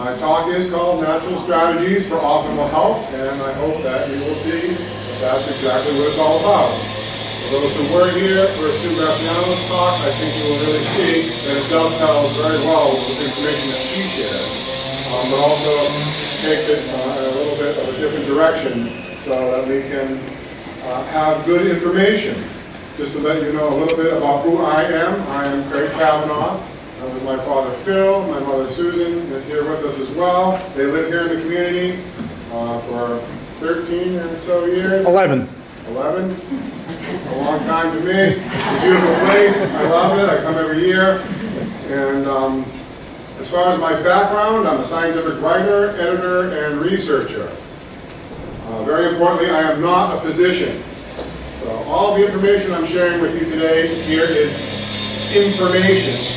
My talk is called Natural Strategies for Optimal Health, and I hope that you will see that that's exactly what it's all about. For those who were here for Sue Graziano's talk, I think you will really see that it dovetails very well with the information that she shared, but also takes it in a little bit of a different direction so that we can have good information. Just to let you know a little bit about who I am Craig Kavanaugh. I'm with my father Phil, my mother Susan is here with us as well. They live here in the community for 13 or so years. 11. 11. A long time to me. It's a beautiful place. I love it. I come every year. And as far as my background, I'm a scientific writer, editor, and researcher. Very importantly, I am not a physician. So all the information I'm sharing with you today here is information.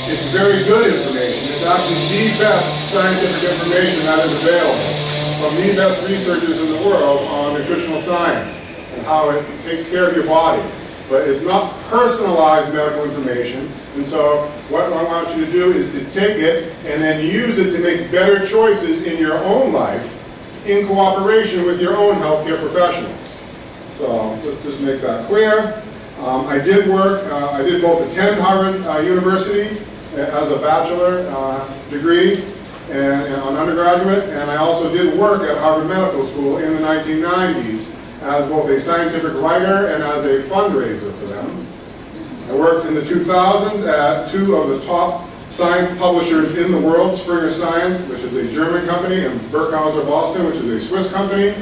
It's very good information. It's actually the best scientific information that is available from the best researchers in the world on nutritional science and how it takes care of your body. But it's not personalized medical information, and so what I want you to do is to take it and then use it to make better choices in your own life in cooperation with your own healthcare professionals. So let's just make that clear. I did both attend Harvard University as a bachelor degree and on undergraduate, and I also did work at Harvard Medical School in the 1990s as both a scientific writer and as a fundraiser for them. I worked in the 2000s at two of the top science publishers in the world, Springer Science, which is a German company, and Burkhauser Boston, which is a Swiss company,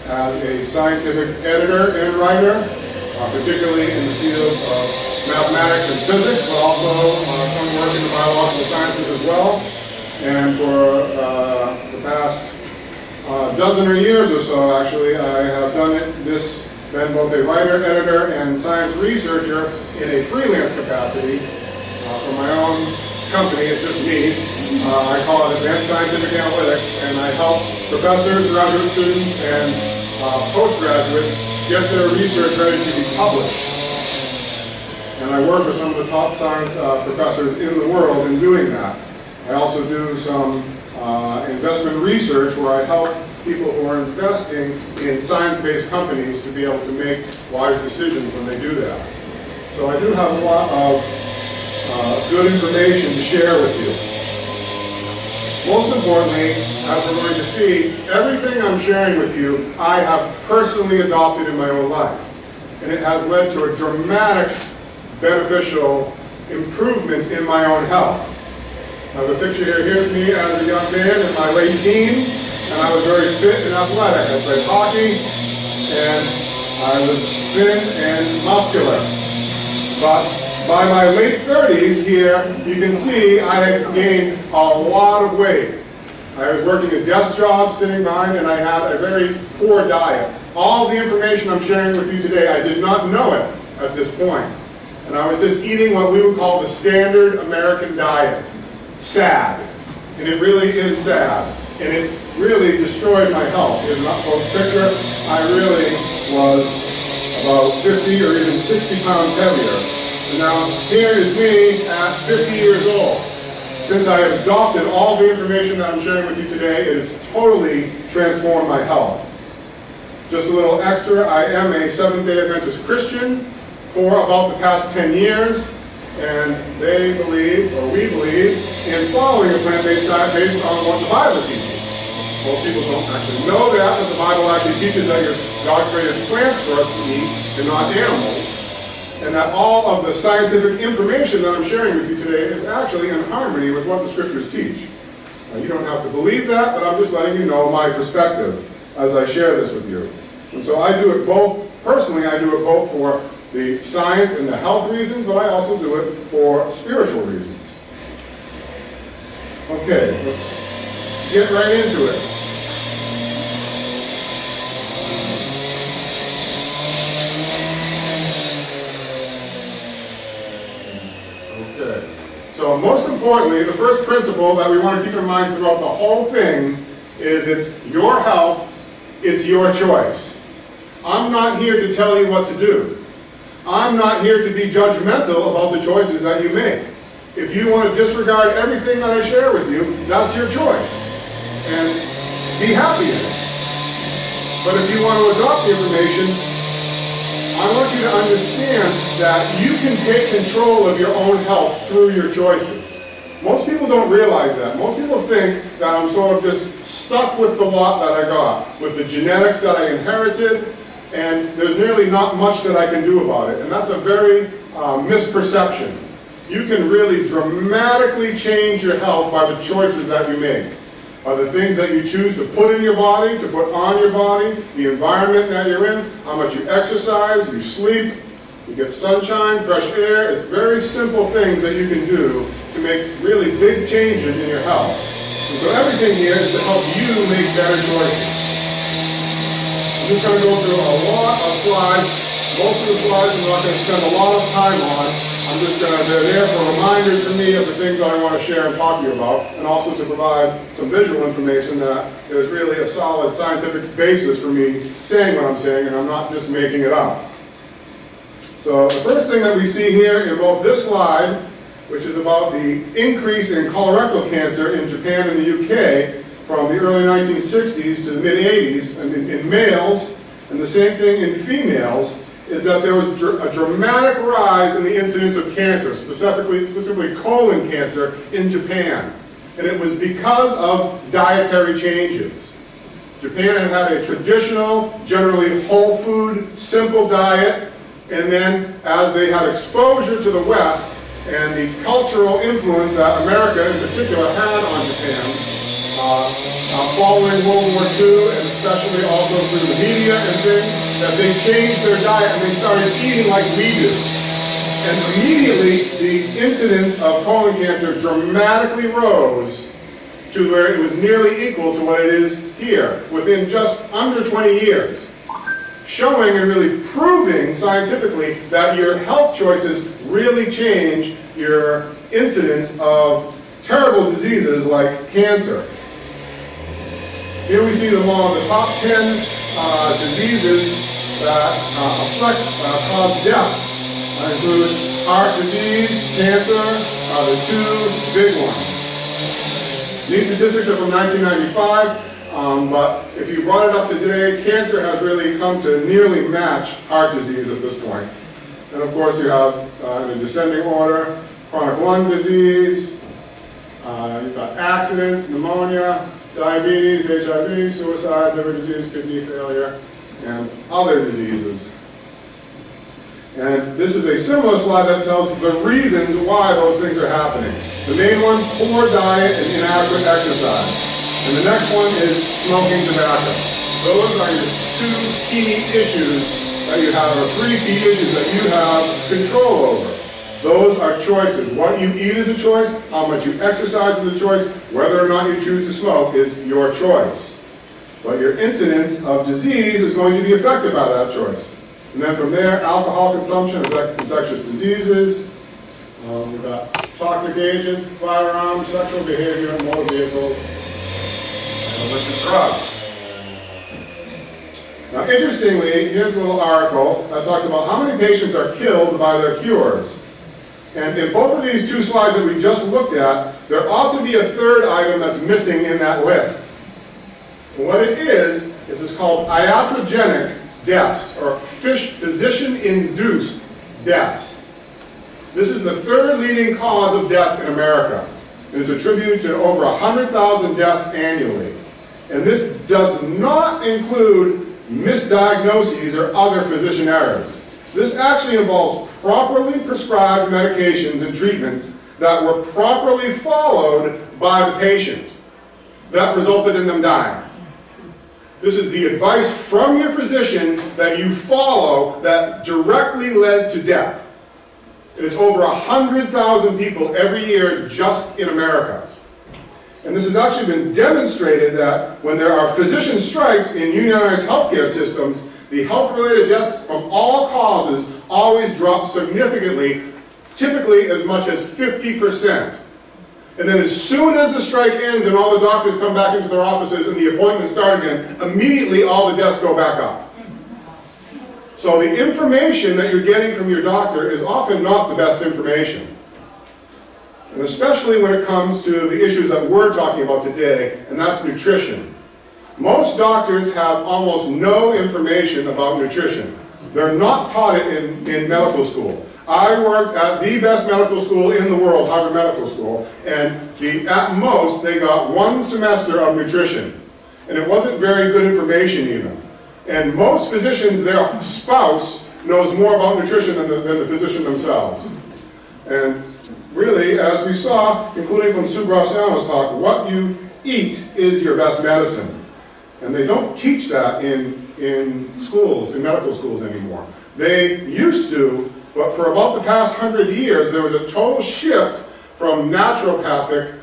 as a scientific editor and writer, particularly in the fields of mathematics and physics, but also some work in the biological sciences as well. And for the past dozen or years or so, actually, I have been both a writer, editor, and science researcher in a freelance capacity for my own company. It's just me. I call it Advanced Scientific Analytics, and I help professors, graduate students, and postgraduates get their research ready to be published. And I work with some of the top science professors in the world in doing that. I also do some investment research where I help people who are investing in science-based companies to be able to make wise decisions when they do that. So I do have a lot of good information to share with you. Most importantly, as we're going to see, everything I'm sharing with you, I have personally adopted in my own life. And it has led to a dramatic beneficial improvement in my own health. Now the picture here, here's me as a young man in my late teens, and I was very fit and athletic. I played hockey, and I was thin and muscular. But by my late 30s here, you can see I had gained a lot of weight. I was working a desk job, sitting behind, and I had a very poor diet. All the information I'm sharing with you today, I did not know it at this point. And I was just eating what we would call the standard American diet. Sad. And it really is sad. And it really destroyed my health. In that folks' picture, I really was about 50 or even 60 pounds heavier. And now here is me at 50 years old. Since I have adopted all the information that I'm sharing with you today, it has totally transformed my health. Just a little extra, I am a Seventh-day Adventist Christian for about the past 10 years, and they believe, or we believe, in following a plant-based diet based on what the Bible teaches. Most people don't actually know that, but the Bible actually teaches that God created plants for us to eat and not animals, and that all of the scientific information that I'm sharing with you today is actually in harmony with what the Scriptures teach. Now, you don't have to believe that, but I'm just letting you know my perspective as I share this with you. And so I do it both, personally I do it both for the science and the health reasons, but I also do it for spiritual reasons. Okay, let's get right into it. Okay, so most importantly, the first principle that we want to keep in mind throughout the whole thing is it's your health, it's your choice. I'm not here to tell you what to do. I'm not here to be judgmental about the choices that you make. If you want to disregard everything that I share with you, that's your choice. And be happy in it. But if you want to adopt the information, I want you to understand that you can take control of your own health through your choices. Most people don't realize that. Most people think that I'm sort of just stuck with the lot that I got, with the genetics that I inherited, and there's nearly not much that I can do about it. And that's a very misperception. You can really dramatically change your health by the choices that you make, by the things that you choose to put in your body, to put on your body, the environment that you're in, how much you exercise, you sleep, you get sunshine, fresh air. It's very simple things that you can do to make really big changes in your health. And so everything here is to help you make better choices. I'm just going to go through a lot of slides. Most of the slides I'm not going to spend a lot of time on. I'm just going to, they're there for reminders for me of the things that I want to share and talk to you about, and also to provide some visual information that there's really a solid scientific basis for me saying what I'm saying, and I'm not just making it up. So the first thing that we see here in both this slide, which is about the increase in colorectal cancer in Japan and the UK from the early 1960s to the mid-80s in males, and the same thing in females, is that there was a dramatic rise in the incidence of cancer, specifically colon cancer in Japan. And it was because of dietary changes. Japan had had a traditional, generally whole food, simple diet, and then as they had exposure to the West and the cultural influence that America in particular had on Japan, following World War II, and especially also through the media and things, that they changed their diet and they started eating like we do. And immediately the incidence of colon cancer dramatically rose to where it was nearly equal to what it is here, within just under 20 years. Showing and really proving scientifically that your health choices really change your incidence of terrible diseases like cancer. Here we see the top 10 diseases that cause death. That includes heart disease, cancer, are the two big ones. These statistics are from 1995. But if you brought it up to today, cancer has really come to nearly match heart disease at this point. And of course you have, in a descending order, chronic lung disease, you've got accidents, pneumonia, diabetes, HIV, suicide, liver disease, kidney failure, and other diseases. And this is a similar slide that tells the reasons why those things are happening. The main one, poor diet and inadequate exercise. And the next one is smoking tobacco. Those are your two key issues that you have, or three key issues that you have control over. Those are choices. What you eat is a choice, how much you exercise is a choice, whether or not you choose to smoke is your choice. But your incidence of disease is going to be affected by that choice. And then from there, alcohol consumption, infectious diseases, we've got toxic agents, firearms, sexual behavior, motor vehicles, illicit drugs. Now interestingly, here's a little article that talks about how many patients are killed by their cures. And in both of these two slides that we just looked at, there ought to be a third item that's missing in that list. And what it is it's called iatrogenic deaths, or physician-induced deaths. This is the third leading cause of death in America. And it's attributed to over 100,000 deaths annually. And this does not include misdiagnoses or other physician errors. This actually involves properly prescribed medications and treatments that were properly followed by the patient that resulted in them dying. This is the advice from your physician that you follow that directly led to death. And it's over 100,000 people every year just in America. And this has actually been demonstrated that when there are physician strikes in unionized healthcare systems, the health-related deaths from all causes always drop significantly, typically as much as 50%. And then as soon as the strike ends and all the doctors come back into their offices and the appointments start again, immediately all the deaths go back up. So the information that you're getting from your doctor is often not the best information. and especially when it comes to the issues that we're talking about today, and that's nutrition. Most doctors have almost no information about nutrition. They're not taught it in medical school. I worked at the best medical school in the world, Harvard Medical School, and at most they got 1 semester of nutrition. And it wasn't very good information even. And most physicians, their spouse knows more about nutrition than the physician themselves. And really, as we saw, including from Sue Graciano's talk, what you eat is your best medicine. And they don't teach that in schools, in medical schools anymore. They used to, but for about the past 100 years, there was a total shift from naturopathic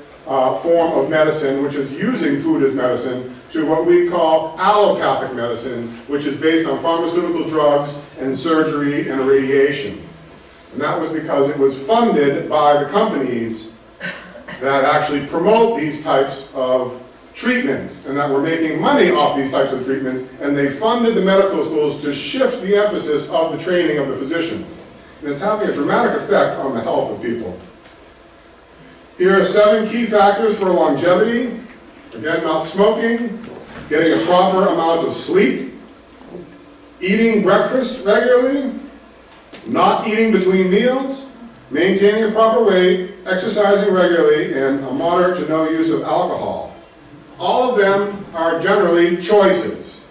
form of medicine, which is using food as medicine, to what we call allopathic medicine, which is based on pharmaceutical drugs and surgery and radiation. And that was because it was funded by the companies that actually promote these types of treatments, and that were making money off these types of treatments, and they funded the medical schools to shift the emphasis of the training of the physicians. And it's having a dramatic effect on the health of people. Here are 7 key factors for longevity. Again, not smoking, getting a proper amount of sleep, eating breakfast regularly, not eating between meals, maintaining a proper weight, exercising regularly, and a moderate to no use of alcohol. All of them are generally choices.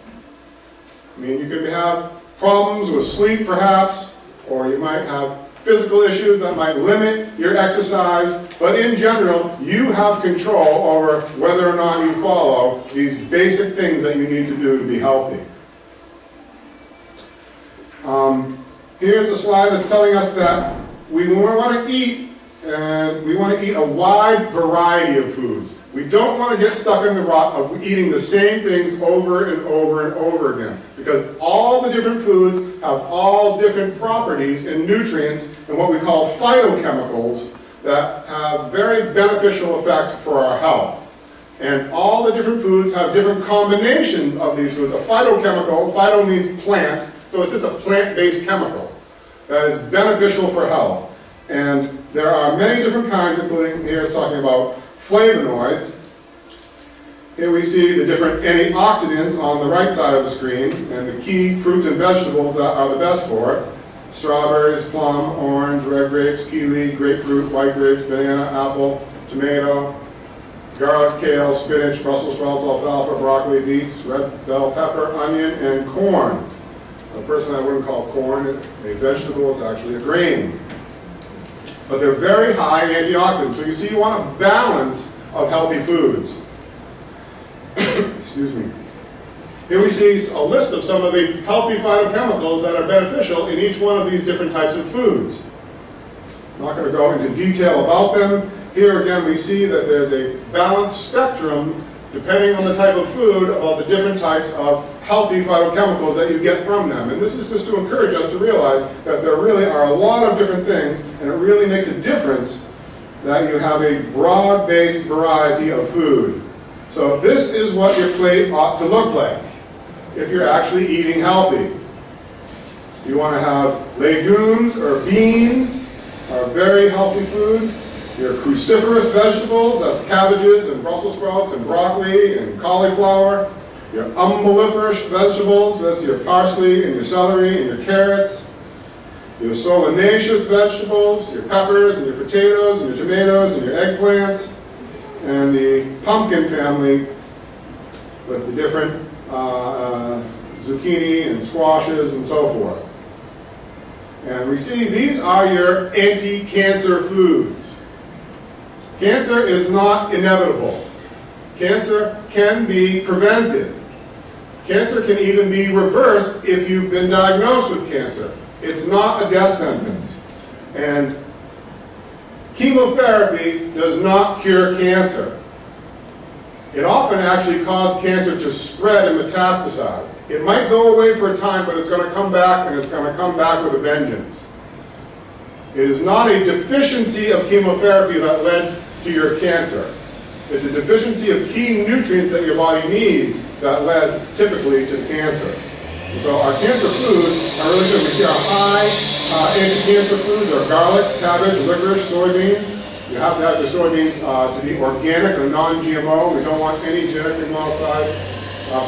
I mean, you could have problems with sleep perhaps, or you might have physical issues that might limit your exercise, but in general, you have control over whether or not you follow these basic things that you need to do to be healthy. Here's a slide that's telling us that we want to eat, and we want to eat a wide variety of foods. We don't want to get stuck in the rut of eating the same things over and over and over again, because all the different foods have all different properties and nutrients and what we call phytochemicals that have very beneficial effects for our health. And all the different foods have different combinations of these foods. A phytochemical, phyto means plant, so it's just a plant-based chemical that is beneficial for health. And there are many different kinds, including here it's talking about flavonoids. Here we see the different antioxidants on the right side of the screen, and the key fruits and vegetables that are the best for it. Strawberries, plum, orange, red grapes, kiwi, grapefruit, white grapes, banana, apple, tomato, garlic, kale, spinach, Brussels sprouts, alfalfa, broccoli, beets, red bell pepper, onion, and corn. A person I wouldn't call corn a vegetable, it's actually a grain. But they're very high in antioxidants. So you see, you want a balance of healthy foods. Excuse me. Here we see a list of some of the healthy phytochemicals that are beneficial in each one of these different types of foods. I'm not going to go into detail about them. Here again we see that there's a balanced spectrum, depending on the type of food, about the different types of healthy phytochemicals that you get from them. And this is just to encourage us to realize that there really are a lot of different things, and it really makes a difference that you have a broad-based variety of food. So this is what your plate ought to look like if you're actually eating healthy. You want to have legumes or beans, are very healthy food. Your cruciferous vegetables, that's cabbages and Brussels sprouts and broccoli and cauliflower. Your umbelliferous vegetables, that's your parsley and your celery and your carrots. Your solanaceous vegetables, your peppers and your potatoes and your tomatoes and your eggplants. And the pumpkin family with the different zucchini and squashes and so forth. And we see these are your anti-cancer foods. Cancer is not inevitable. Cancer can be prevented. Cancer can even be reversed if you've been diagnosed with cancer. It's not a death sentence. And chemotherapy does not cure cancer. It often actually causes cancer to spread and metastasize. It might go away for a time, but it's going to come back, and it's going to come back with a vengeance. It is not a deficiency of chemotherapy that led to your cancer. It's a deficiency of key nutrients that your body needs that led typically to the cancer. And so our cancer foods are really good. We see our high anti-cancer foods are garlic, cabbage, licorice, soybeans. You have to have your soybeans to be organic or non-GMO. We don't want any genetically modified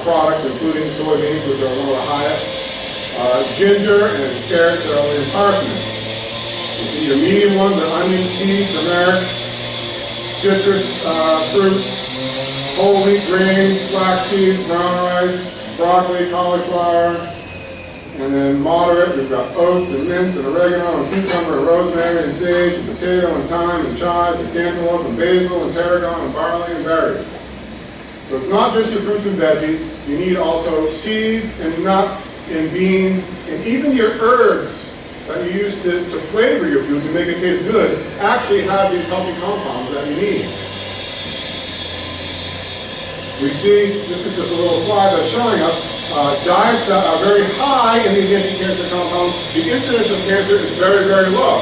products, including soybeans, which are one of the highest. Ginger and carrots are only in parsnip. You see your medium ones are onions, tea, turmeric, citrus fruits, whole wheat grains, flax seeds, brown rice, broccoli, cauliflower. And then moderate, we've got oats and mints and oregano and cucumber and rosemary and sage and potato and thyme and chives and cantaloupe and basil and tarragon and barley and berries. So it's not just your fruits and veggies. You need also seeds and nuts and beans and even your herbs that you use to flavor your food to make it taste good actually have these healthy compounds that you need. We see, this is just a little slide that's showing us diets that are very high in these anti-cancer compounds. The incidence of cancer is very, very low.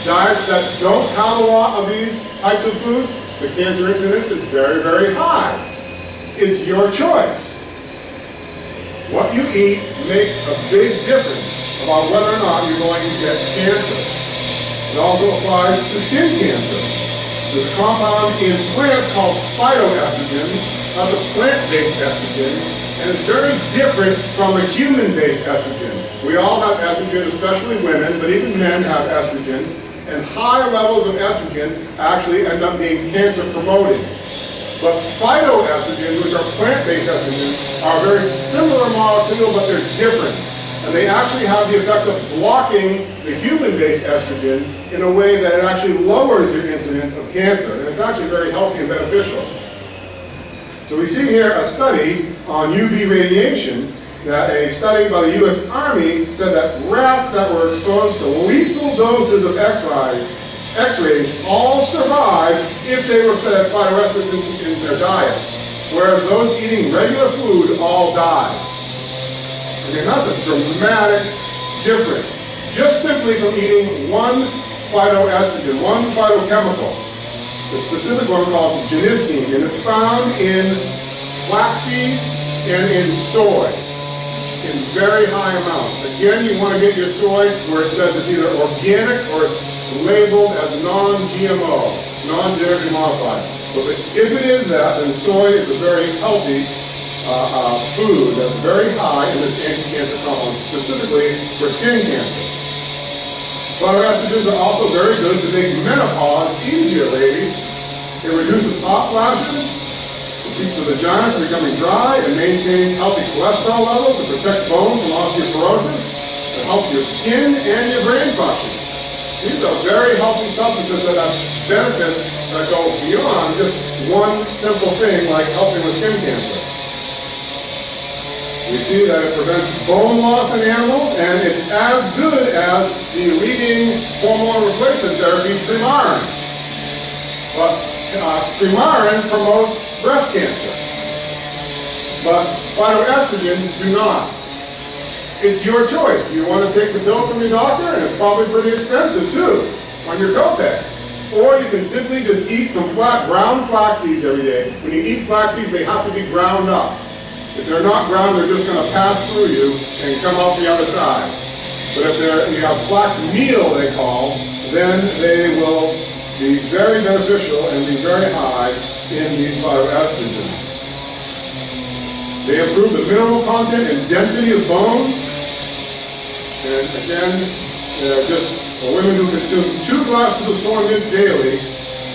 Diets that don't have a lot of these types of foods, the cancer incidence is very, very high. It's your choice. What you eat makes a big difference about whether or not you're going to get cancer. It also applies to skin cancer. There's a compound in plants called phytoestrogens. That's a plant-based estrogen, and it's very different from a human-based estrogen. We all have estrogen, especially women, but even men have estrogen, and high levels of estrogen actually end up being cancer-promoting. But phytoestrogens, which are plant-based estrogens, are a very similar molecule, but they're different. And they actually have the effect of blocking the human-based estrogen in a way that it actually lowers your incidence of cancer, and it's actually very healthy and beneficial. So we see here a study on UV radiation, that a study by the U.S. Army said that rats that were exposed to lethal doses of X-rays all survived if they were fed phytoestrogens in their diet, whereas those eating regular food all died. I mean, that's a dramatic difference, just simply from eating one phytoestrogen, one phytochemical. The specific one called genistein, and it's found in flax seeds and in soy in very high amounts. Again, you want to get your soy where it says it's either organic or it's labeled as non-GMO, non-genetically modified. But if it is that, then soy is a very healthy food that's very high in this anti-cancer compound, specifically for skin cancer. Phytoestrogens are also very good to make menopause easier, ladies. It reduces hot flashes, it keeps the vagina from becoming dry, and maintains healthy cholesterol levels, it protects bones from osteoporosis, it helps your skin and your brain function. These are very healthy substances that have benefits that go beyond just one simple thing like helping with skin cancer. We see that it prevents bone loss in animals, and it's as good as the leading hormone replacement therapy, Premarin. But Premarin promotes breast cancer. But phytoestrogens do not. It's your choice. Do you want to take the pill from your doctor? And it's probably pretty expensive too, on your copay. Or you can simply just eat some ground flax seeds every day. When you eat flax seeds, they have to be ground up. If they're not ground, they're just going to pass through you and come out the other side. But if you have flax meal, they call, then they will be very beneficial and be very high in these phytoestrogens. They improve the mineral content and density of bones. And again, just for women who consume 2 glasses of soy milk daily,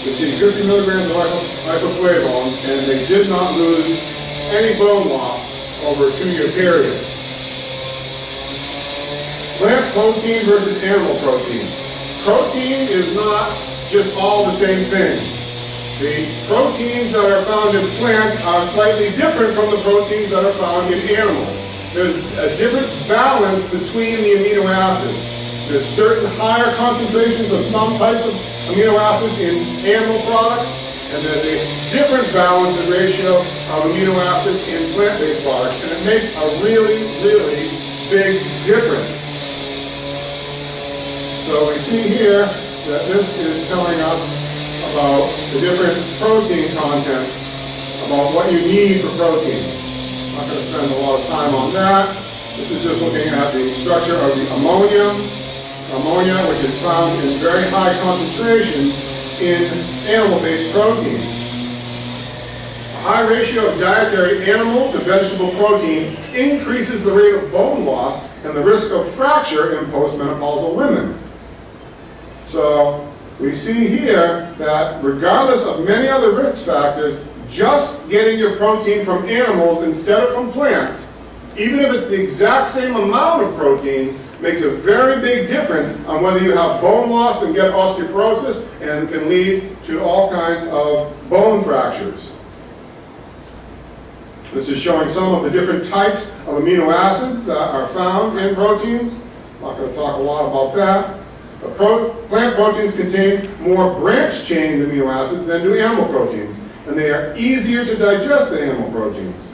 receive 50 milligrams of isoflavones, and they did not lose any bone loss over a 2-year period. Plant protein versus animal protein. Protein is not just all the same thing. The proteins that are found in plants are slightly different from the proteins that are found in animals. There's a different balance between the amino acids. There's certain higher concentrations of some types of amino acids in animal products, and there's a different balance and ratio of amino acids in plant-based products, and it makes a really, really big difference. So we see here that this is telling us about the different protein content, about what you need for protein. I'm not going to spend a lot of time on that. This is just looking at the structure of the ammonia. Ammonia, which is found in very high concentrations in animal-based protein. A high ratio of dietary animal to vegetable protein increases the rate of bone loss and the risk of fracture in postmenopausal women. So we see here that regardless of many other risk factors, just getting your protein from animals instead of from plants, even if it's the exact same amount of protein, makes a very big difference on whether you have bone loss and get osteoporosis and can lead to all kinds of bone fractures. This is showing some of the different types of amino acids that are found in proteins. I'm not going to talk a lot about that. Plant proteins contain more branched-chain amino acids than do animal proteins, and they are easier to digest than animal proteins.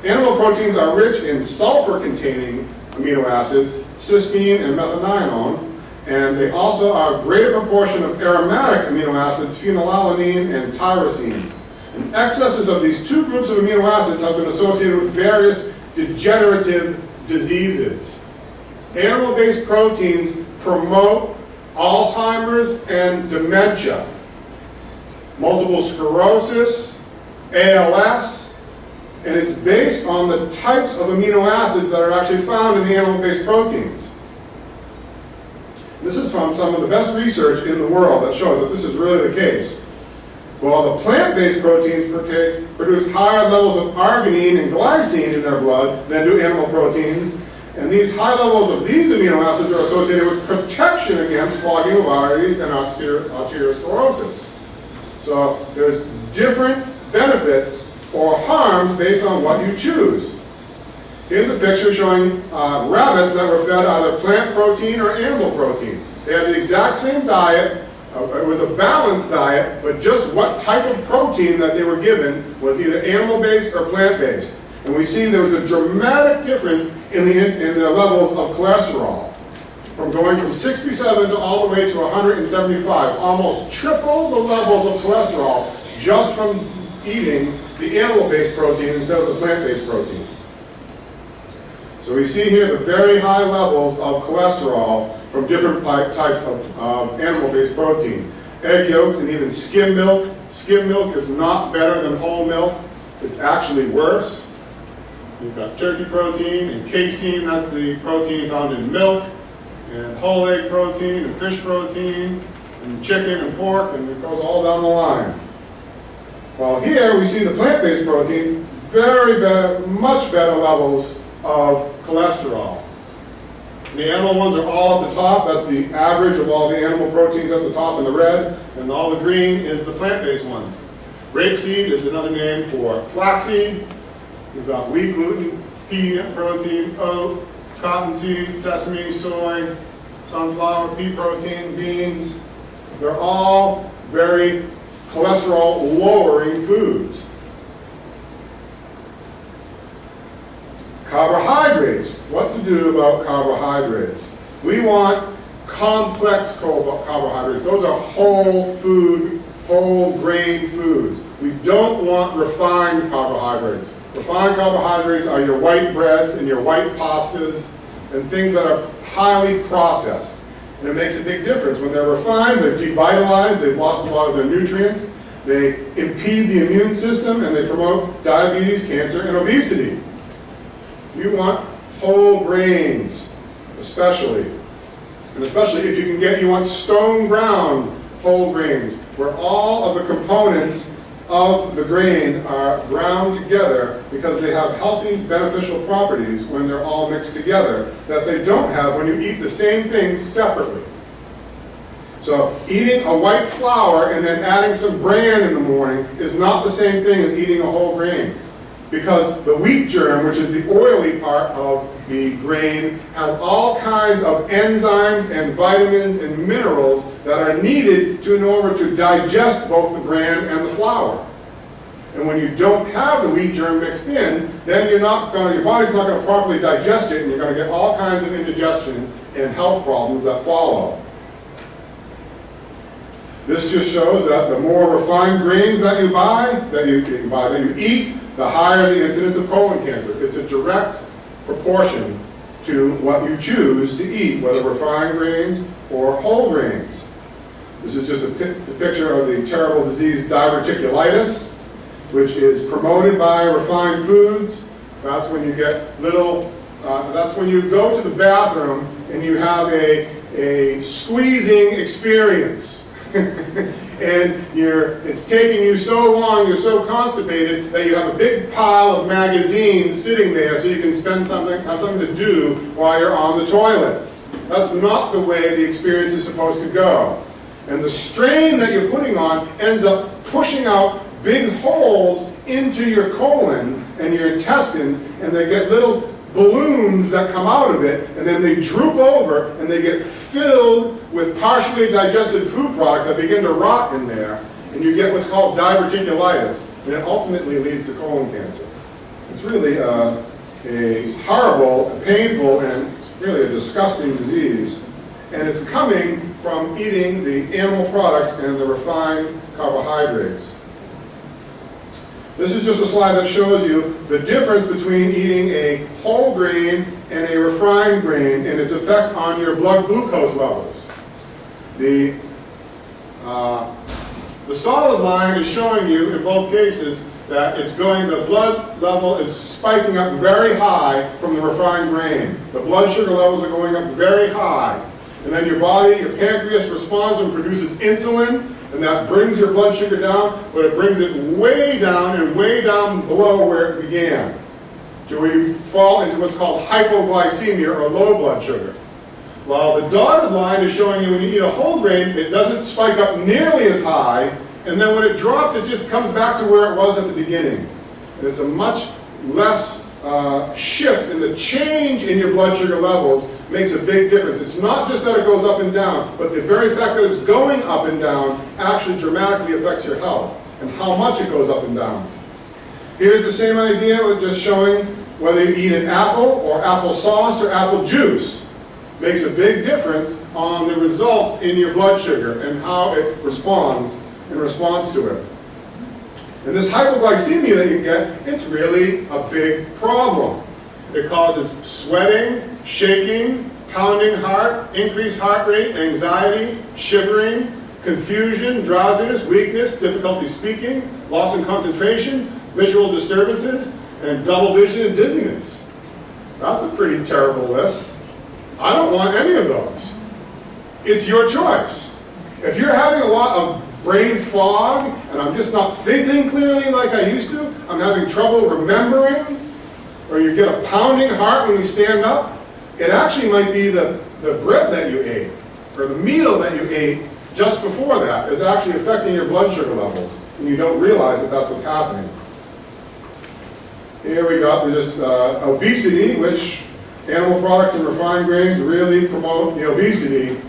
Animal proteins are rich in sulfur-containing amino acids, cysteine and methionine, and they also are a greater proportion of aromatic amino acids, phenylalanine and tyrosine. And excesses of these two groups of amino acids have been associated with various degenerative diseases. Animal-based proteins promote Alzheimer's and dementia, multiple sclerosis, ALS, and it's based on the types of amino acids that are actually found in the animal-based proteins. This is from some of the best research in the world that shows that this is really the case. While the plant-based proteins produce higher levels of arginine and glycine in their blood than do animal proteins, and these high levels of these amino acids are associated with protection against clogging of arteries and arteriosclerosis. So there's different benefits or harms based on what you choose. Here's a picture showing rabbits that were fed either plant protein or animal protein. They had the exact same diet. It was a balanced diet, but just what type of protein that they were given was either animal-based or plant-based. And we see there was a dramatic difference in the levels of cholesterol, from going from 67 to all the way to 175, almost triple the levels of cholesterol just from eating the animal-based protein instead of the plant-based protein. So we see here the very high levels of cholesterol from different types of animal-based protein. Egg yolks and even skim milk. Skim milk is not better than whole milk. It's actually worse. You've got turkey protein and casein, that's the protein found in milk, and whole egg protein and fish protein, and chicken and pork, and it goes all down the line. While here we see the plant-based proteins, much better levels of cholesterol. The animal ones are all at the top. That's the average of all the animal proteins at the top in the red, and all the green is the plant-based ones. Rapeseed is another name for flaxseed. You've got wheat gluten, pea protein, oat, cottonseed, sesame, soy, sunflower, pea protein, beans. They're all very cholesterol-lowering foods. Carbohydrates. What to do about carbohydrates? We want complex carbohydrates. Those are whole food, whole grain foods. We don't want refined carbohydrates. Refined carbohydrates are your white breads and your white pastas and things that are highly processed. And it makes a big difference. When they're refined, they're devitalized, they've lost a lot of their nutrients, they impede the immune system, and they promote diabetes, cancer, and obesity. You want whole grains, especially. And especially if you can get, you want stone ground whole grains, where all of the components of the grain are ground together because they have healthy, beneficial properties when they're all mixed together that they don't have when you eat the same things separately. So eating a white flour and then adding some bran in the morning is not the same thing as eating a whole grain. Because the wheat germ, which is the oily part of the grain, has all kinds of enzymes and vitamins and minerals that are needed in order to digest both the bran and the flour. And when you don't have the wheat germ mixed in, then your body's not going to properly digest it, and you're going to get all kinds of indigestion and health problems that follow. This just shows that the more refined grains that you buy, that you eat, the higher the incidence of colon cancer. It's a direct proportion to what you choose to eat, whether refined grains or whole grains. This is just a picture of the terrible disease diverticulitis, which is promoted by refined foods. That's when you get that's when you go to the bathroom and you have a squeezing experience. And it's taking you so long, you're so constipated, that you have a big pile of magazines sitting there so you can have something to do while you're on the toilet. That's not the way the experience is supposed to go. And the strain that you're putting on ends up pushing out big holes into your colon and your intestines, and they get little balloons that come out of it, and then they droop over and they get filled with partially digested food products that begin to rot in there, and you get what's called diverticulitis, and it ultimately leads to colon cancer. It's really a horrible, painful, and really a disgusting disease, and it's coming from eating the animal products and the refined carbohydrates. This is just a slide that shows you the difference between eating a whole grain and a refined grain and its effect on your blood glucose levels. The solid line is showing you in both cases that the blood level is spiking up very high from the refined grain. The blood sugar levels are going up very high. And then your body, your pancreas responds and produces insulin, and that brings your blood sugar down, but it brings it way down and way down below where it began. So we fall into what's called hypoglycemia, or low blood sugar. While the dotted line is showing you when you eat a whole grain, it doesn't spike up nearly as high, and then when it drops, it just comes back to where it was at the beginning. And it's a much less shift, and the change in your blood sugar levels makes a big difference. It's not just that it goes up and down, but the very fact that it's going up and down actually dramatically affects your health and how much it goes up and down. Here's the same idea with just showing whether you eat an apple or applesauce or apple juice. Makes a big difference on the result in your blood sugar and how it responds in response to it. And this hypoglycemia that you get, it's really a big problem. It causes sweating, shaking, pounding heart, increased heart rate, anxiety, shivering, confusion, drowsiness, weakness, difficulty speaking, loss in concentration, visual disturbances, and double vision and dizziness. That's a pretty terrible list. I don't want any of those. It's your choice. If you're having a lot of brain fog, and I'm just not thinking clearly like I used to, I'm having trouble remembering, or you get a pounding heart when you stand up, it actually might be the bread that you ate, or the meal that you ate just before that is actually affecting your blood sugar levels, and you don't realize that that's what's happening. Here we got this obesity, which animal products and refined grains really promote. The obesity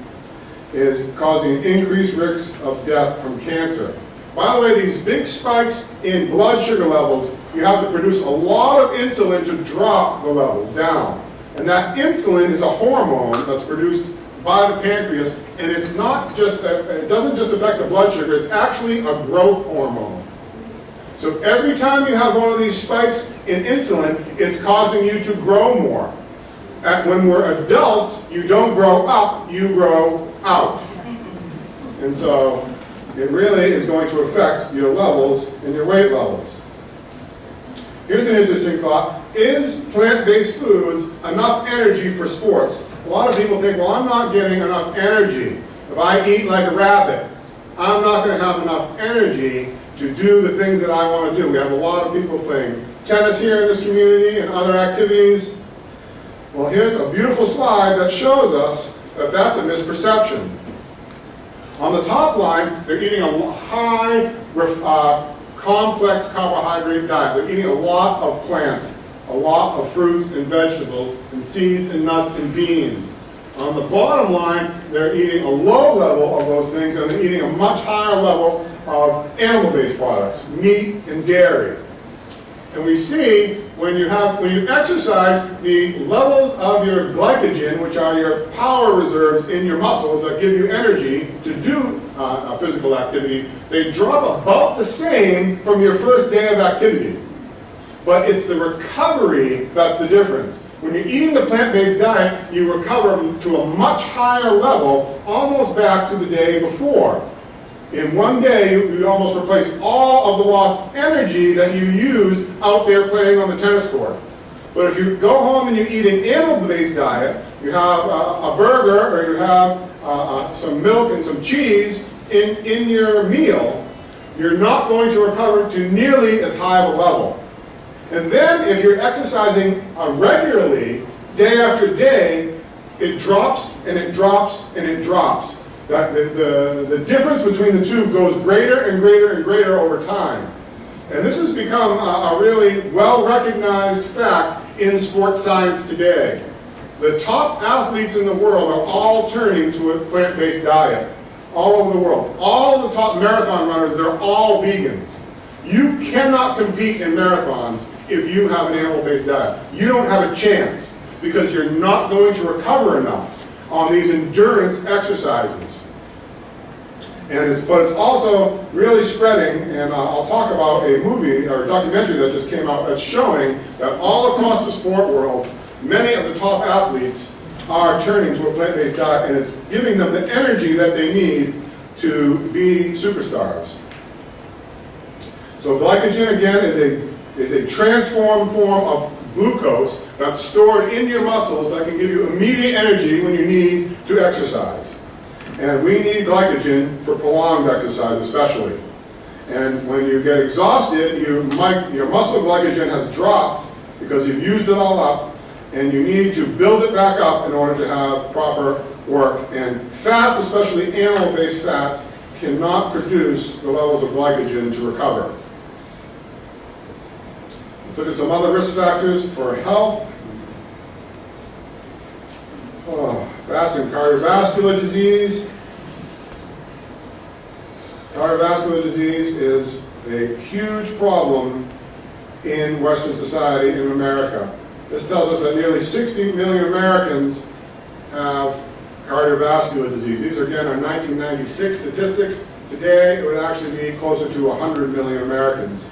is causing increased risks of death from cancer. By the way, these big spikes in blood sugar levels, you have to produce a lot of insulin to drop the levels down. And that insulin is a hormone that's produced by the pancreas, and it's not just it doesn't just affect the blood sugar, it's actually a growth hormone. So every time you have one of these spikes in insulin, it's causing you to grow more. When we're adults, you don't grow up, you grow out. And so it really is going to affect your levels and your weight levels. Here's an interesting thought. Is plant-based foods enough energy for sports? A lot of people think, well, I'm not getting enough energy. If I eat like a rabbit, I'm not going to have enough energy to do the things that I want to do. We have a lot of people playing tennis here in this community and other activities. Well, here's a beautiful slide that shows us that that's a misperception. On the top line, they're eating a high complex carbohydrate diet. They're eating a lot of plants, a lot of fruits and vegetables, and seeds and nuts and beans. On the bottom line, they're eating a low level of those things, and they're eating a much higher level of animal-based products, meat and dairy. And we see when you exercise, the levels of your glycogen, which are your power reserves in your muscles that give you energy to do physical activity, they drop about the same from your first day of activity. but it's the recovery that's the difference. When you're eating the plant-based diet, you recover to a much higher level, almost back to the day before. In one day, you almost replace all of the lost energy that you used out there playing on the tennis court. But if you go home and you eat an animal-based diet, you have a burger or you have some milk and some cheese in your meal, you're not going to recover to nearly as high of a level. And then if you're exercising regularly, day after day, it drops and it drops and it drops. The difference between the two goes greater and greater and greater over time. And this has become a really well-recognized fact in sports science today. The top athletes in the world are all turning to a plant-based diet, all over the world. All of the top marathon runners, they're all vegans. You cannot compete in marathons if you have an animal-based diet. You don't have a chance because you're not going to recover enough on these endurance exercises. But it's also really spreading, and I'll talk about a movie or a documentary that just came out that's showing that all across the sport world, many of the top athletes are turning to a plant-based diet, and it's giving them the energy that they need to be superstars. So glycogen, again, is a transformed form of glucose that's stored in your muscles that can give you immediate energy when you need to exercise. And we need glycogen for prolonged exercise especially. And when you get exhausted, your muscle glycogen has dropped because you've used it all up, and you need to build it back up in order to have proper work. And fats, especially animal-based fats, cannot produce the levels of glycogen to recover. Let's look at some other risk factors for health. Fats and cardiovascular disease. Cardiovascular disease is a huge problem in Western society in America. This tells us that nearly 60 million Americans have cardiovascular disease. These are, again, are 1996 statistics. Today, it would actually be closer to 100 million Americans.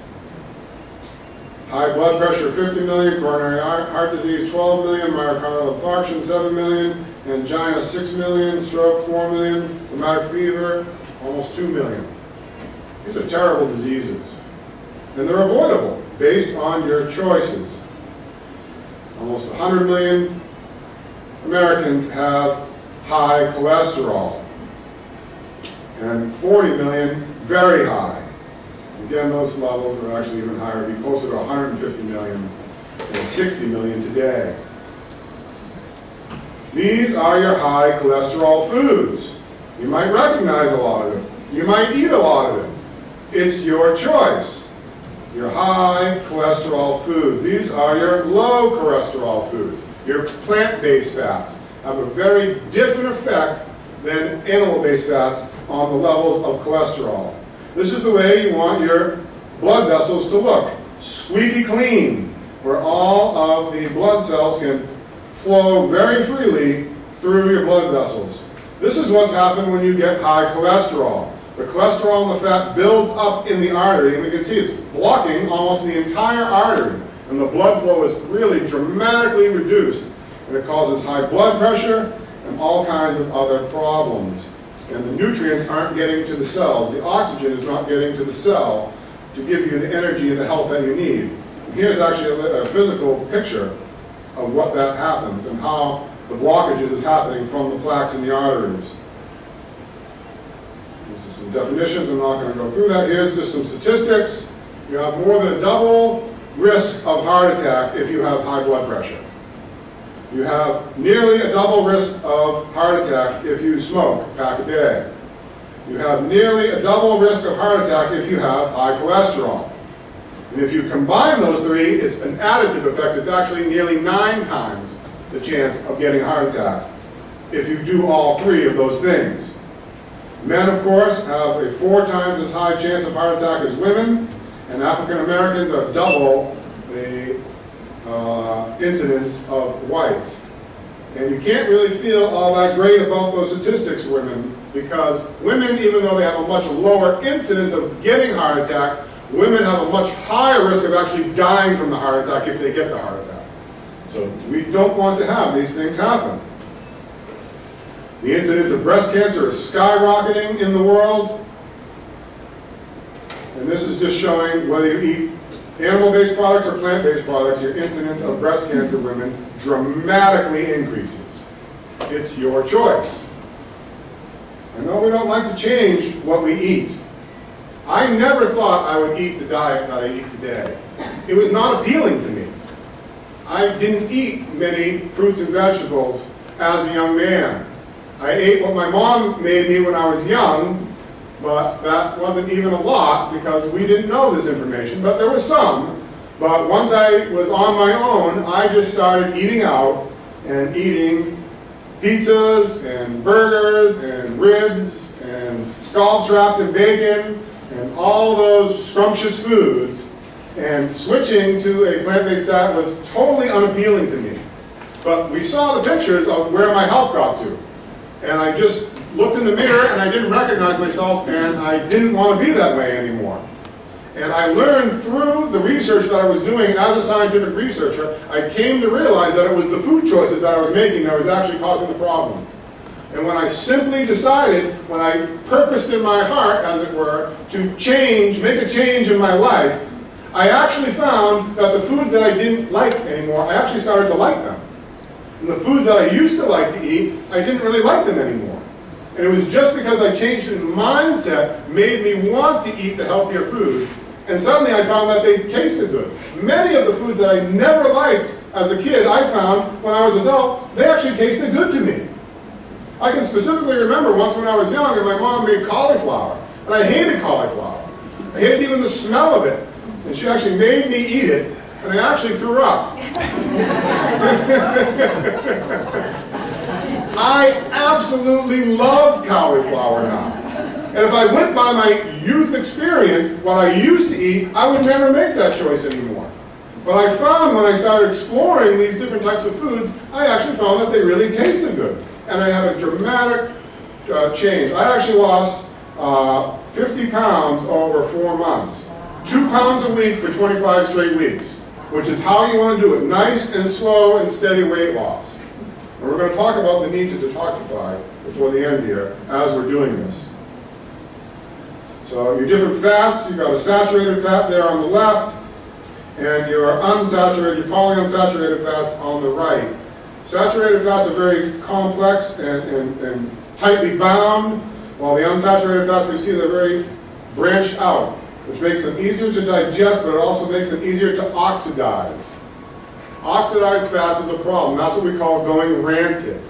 High blood pressure, 50 million, coronary heart disease, 12 million, myocardial infarction, 7 million, angina, 6 million, stroke, 4 million, rheumatic fever, almost 2 million. These are terrible diseases. And they're avoidable based on your choices. Almost 100 million Americans have high cholesterol. And 40 million, very high. Again, those levels are actually even higher. It'd be closer to 150 million and 60 million today. These are your high cholesterol foods. You might recognize a lot of them. You might eat a lot of them. It's your choice. Your high cholesterol foods. These are your low cholesterol foods. Your plant-based fats have a very different effect than animal-based fats on the levels of cholesterol. This is the way you want your blood vessels to look. Squeaky clean, where all of the blood cells can flow very freely through your blood vessels. This is what's happened when you get high cholesterol. The cholesterol and the fat builds up in the artery, and we can see it's blocking almost the entire artery, and the blood flow is really dramatically reduced, and it causes high blood pressure and all kinds of other problems. And the nutrients aren't getting to the cells. The oxygen is not getting to the cell to give you the energy and the health that you need. And here's actually a physical picture of what that happens and how the blockages is happening from the plaques in the arteries. These are some definitions. I'm not going to go through that. Here's just some statistics. You have more than a double risk of heart attack if you have high blood pressure. You have nearly a double risk of heart attack if you smoke a pack a day. You have nearly a double risk of heart attack if you have high cholesterol. And if you combine those three, it's an additive effect. It's actually nearly 9 times the chance of getting a heart attack if you do all 3 of those things. Men, of course, have a 4 times as high chance of heart attack as women, and African Americans are double the incidence of whites. And you can't really feel all that great about those statistics, women, because women, even though they have a much lower incidence of getting heart attack, women have a much higher risk of actually dying from the heart attack if they get the heart attack. So we don't want to have these things happen. The incidence of breast cancer is skyrocketing in the world. And this is just showing whether you eat animal-based products or plant-based products, your incidence of breast cancer in women dramatically increases. It's your choice. I know we don't like to change what we eat. I never thought I would eat the diet that I eat today. It was not appealing to me. I didn't eat many fruits and vegetables as a young man. I ate what my mom made me when I was young, but that wasn't even a lot because we didn't know this information, but there was some. But once I was on my own, I just started eating out and eating pizzas and burgers and ribs and scallops wrapped in bacon and all those scrumptious foods. And switching to a plant-based diet was totally unappealing to me. But we saw the pictures of where my health got to. And I just looked in the mirror and I didn't recognize myself and I didn't want to be that way anymore. And I learned through the research that I was doing as a scientific researcher, I came to realize that it was the food choices that I was making that was actually causing the problem. And when I simply decided, when I purposed in my heart, as it were, to change, make a change in my life, I actually found that the foods that I didn't like anymore, I actually started to like them. And the foods that I used to like to eat, I didn't really like them anymore. And it was just because I changed in mindset, made me want to eat the healthier foods, and suddenly I found that they tasted good. Many of the foods that I never liked as a kid, I found when I was an adult, they actually tasted good to me. I can specifically remember once when I was young and my mom made cauliflower, and I hated cauliflower. I hated even the smell of it. And she actually made me eat it, and I actually threw up. I absolutely love cauliflower now. And if I went by my youth experience, what I used to eat, I would never make that choice anymore. But I found when I started exploring these different types of foods, I actually found that they really tasted good. And I had a dramatic change. I actually lost 50 pounds over 4 months. 2 pounds a week for 25 straight weeks, which is how you want to do it. Nice and slow and steady weight loss. And we're going to talk about the need to detoxify before the end here as we're doing this. So your different fats, you've got a saturated fat there on the left, and your unsaturated, your polyunsaturated fats on the right. Saturated fats are very complex and tightly bound, while the unsaturated fats we see they're very branched out, which makes them easier to digest, but it also makes them easier to oxidize. Oxidized fats is a problem. That's what we call going rancid.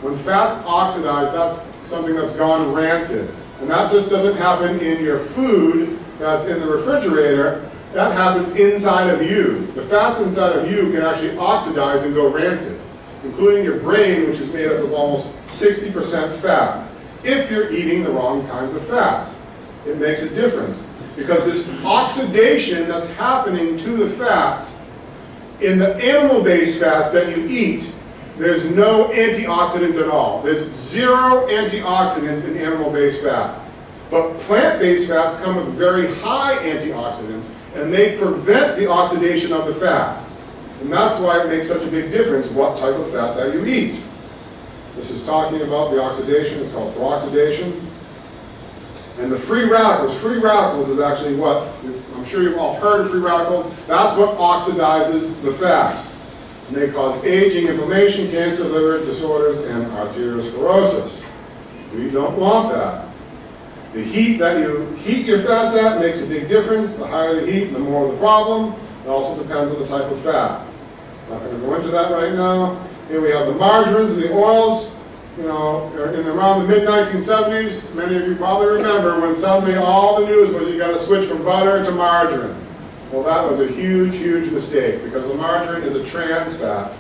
When fats oxidize, that's something that's gone rancid. And that just doesn't happen in your food that's in the refrigerator. That happens inside of you. The fats inside of you can actually oxidize and go rancid, including your brain, which is made up of almost 60% fat, if you're eating the wrong kinds of fats. It makes a difference. Because this oxidation that's happening to the fats, in the animal-based fats that you eat, there's no antioxidants at all. There's 0 antioxidants in animal-based fat. But plant-based fats come with very high antioxidants, and they prevent the oxidation of the fat. And that's why it makes such a big difference what type of fat that you eat. This is talking about the oxidation. It's called peroxidation. And the free radicals is actually what, I'm sure you've all heard of free radicals, that's what oxidizes the fat. And they cause aging, inflammation, cancer, liver disorders, and arteriosclerosis. We don't want that. The heat that you heat your fats at makes a big difference. The higher the heat, the more the problem. It also depends on the type of fat. I'm not going to go into that right now. Here we have the margarines and the oils. You know, in around the mid-1970s, many of you probably remember when suddenly all the news was you got to switch from butter to margarine. Well, that was a huge, huge mistake because the margarine is a trans fat,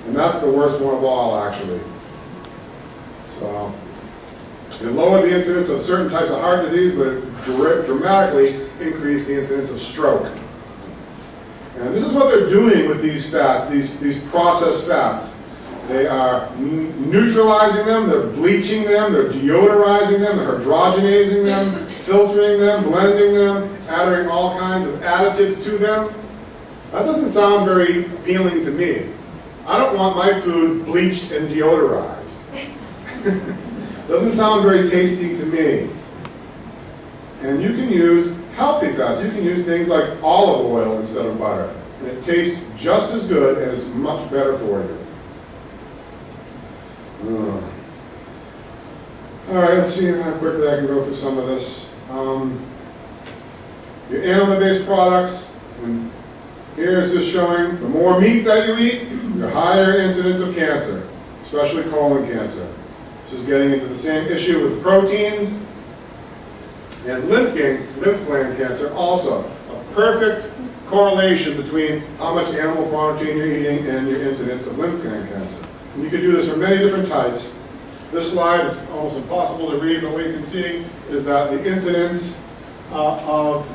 and that's the worst one of all, actually. So, it lowered the incidence of certain types of heart disease, but it dramatically increased the incidence of stroke. And this is what they're doing with these fats, these processed fats. They are neutralizing them, they're bleaching them, they're deodorizing them, they're hydrogenazing them, filtering them, blending them, adding all kinds of additives to them. That doesn't sound very appealing to me. I don't want my food bleached and deodorized. Doesn't sound very tasty to me. And you can use healthy fats. You can use things like olive oil instead of butter. And it tastes just as good and it's much better for you. All right, let's see how quickly I can go through some of this. Your animal-based products, and here's just showing the more meat that you eat, the higher incidence of cancer, especially colon cancer. This is getting into the same issue with proteins and lymph gland cancer also. A perfect correlation between how much animal protein you're eating and your incidence of lymph gland cancer. And you can do this for many different types. This slide is almost impossible to read, but what you can see is that the incidence of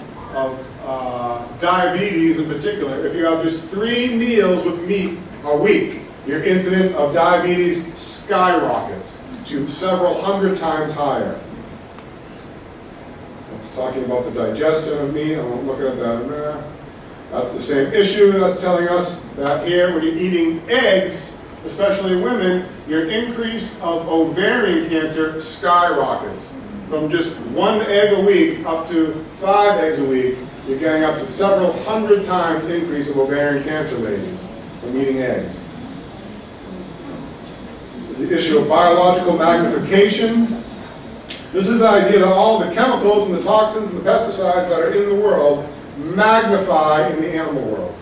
diabetes in particular, if you have just 3 meals with meat a week, your incidence of diabetes skyrockets to several hundred times higher. It's talking about the digestion of meat. I won't look at that in there. That's the same issue. That's telling us that here, when you're eating eggs, especially women, your increase of ovarian cancer skyrockets. From just 1 egg a week up to 5 eggs a week, you're getting up to several hundred times increase of ovarian cancer, ladies, from eating eggs. This is the issue of biological magnification. This is the idea that all the chemicals and the toxins and the pesticides that are in the world magnify in the animal world.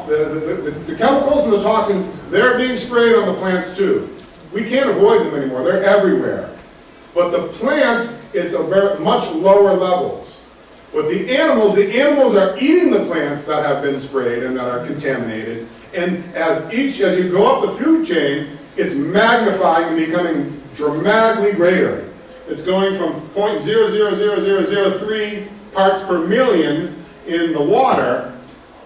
The chemicals and the toxins, they're being sprayed on the plants too. We can't avoid them anymore. They're everywhere. But the plants, it's a very much lower levels. But the animals are eating the plants that have been sprayed and that are contaminated. And as you go up the food chain, it's magnifying and becoming dramatically greater. It's going from 0.000003 parts per million in the water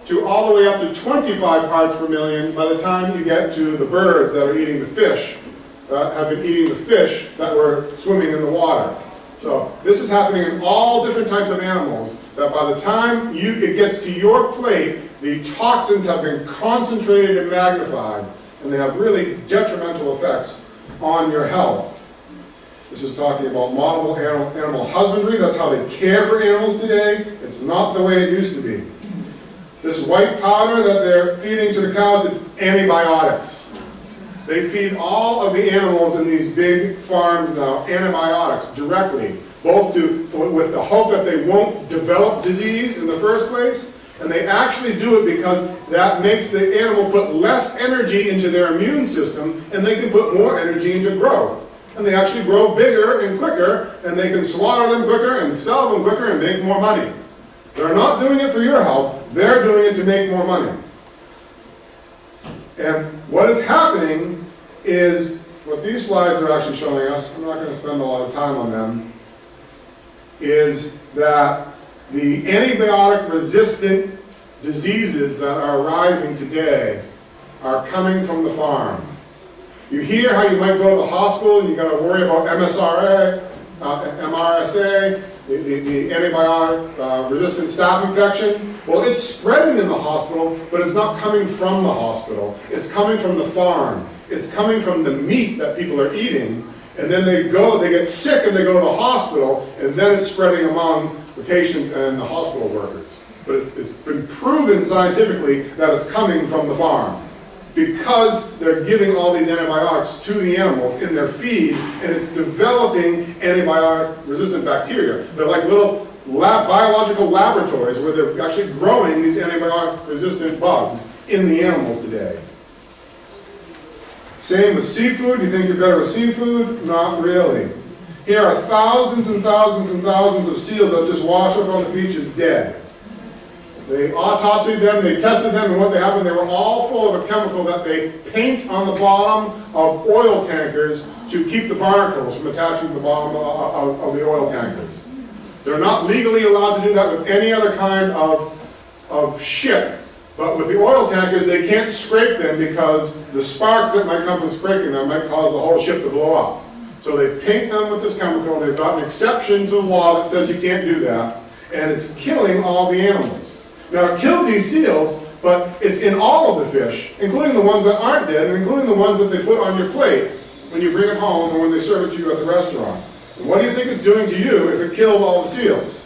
to all the way up to 25 parts per million by the time you get to the birds that are eating the fish, that have been eating the fish that were swimming in the water. So this is happening in all different types of animals, that by the time it gets to your plate, the toxins have been concentrated and magnified, and they have really detrimental effects on your health. This is talking about modern animal husbandry. That's how they care for animals today. It's not the way it used to be. This white powder that they're feeding to the cows, it's antibiotics. They feed all of the animals in these big farms now antibiotics directly, both with the hope that they won't develop disease in the first place, and they actually do it because that makes the animal put less energy into their immune system, and they can put more energy into growth. And they actually grow bigger and quicker, and they can slaughter them quicker and sell them quicker and make more money. They're not doing it for your health, they're doing it to make more money. And what is happening is, what these slides are actually showing us, I'm not going to spend a lot of time on them, is that the antibiotic-resistant diseases that are arising today are coming from the farm. You hear how you might go to the hospital and you got to worry about MRSA, the antibiotic-resistant staph infection. Well, it's spreading in the hospitals, but it's not coming from the hospital. It's coming from the farm. It's coming from the meat that people are eating, and then they get sick and they go to the hospital, and then it's spreading among the patients and the hospital workers. But it's been proven scientifically that it's coming from the farm, because they're giving all these antibiotics to the animals in their feed, and it's developing antibiotic-resistant bacteria. They're like little biological laboratories where they're actually growing these antibiotic-resistant bugs in the animals today. Same with seafood. You think you're better with seafood? Not really. Here are thousands and thousands and thousands of seals that just wash up on the beaches dead. They autopsied them, they tested them, and what happened, they were all full of a chemical that they paint on the bottom of oil tankers to keep the barnacles from attaching to the bottom of the oil tankers. They're not legally allowed to do that with any other kind of ship But with the oil tankers, they can't scrape them because the sparks that might come from scraping them might cause the whole ship to blow up. So they paint them with this chemical. They've got an exception to the law that says you can't do that, and it's killing all the animals. Now, it killed these seals, but it's in all of the fish, including the ones that aren't dead, and including the ones that they put on your plate when you bring it home or when they serve it to you at the restaurant. And what do you think it's doing to you if it killed all the seals?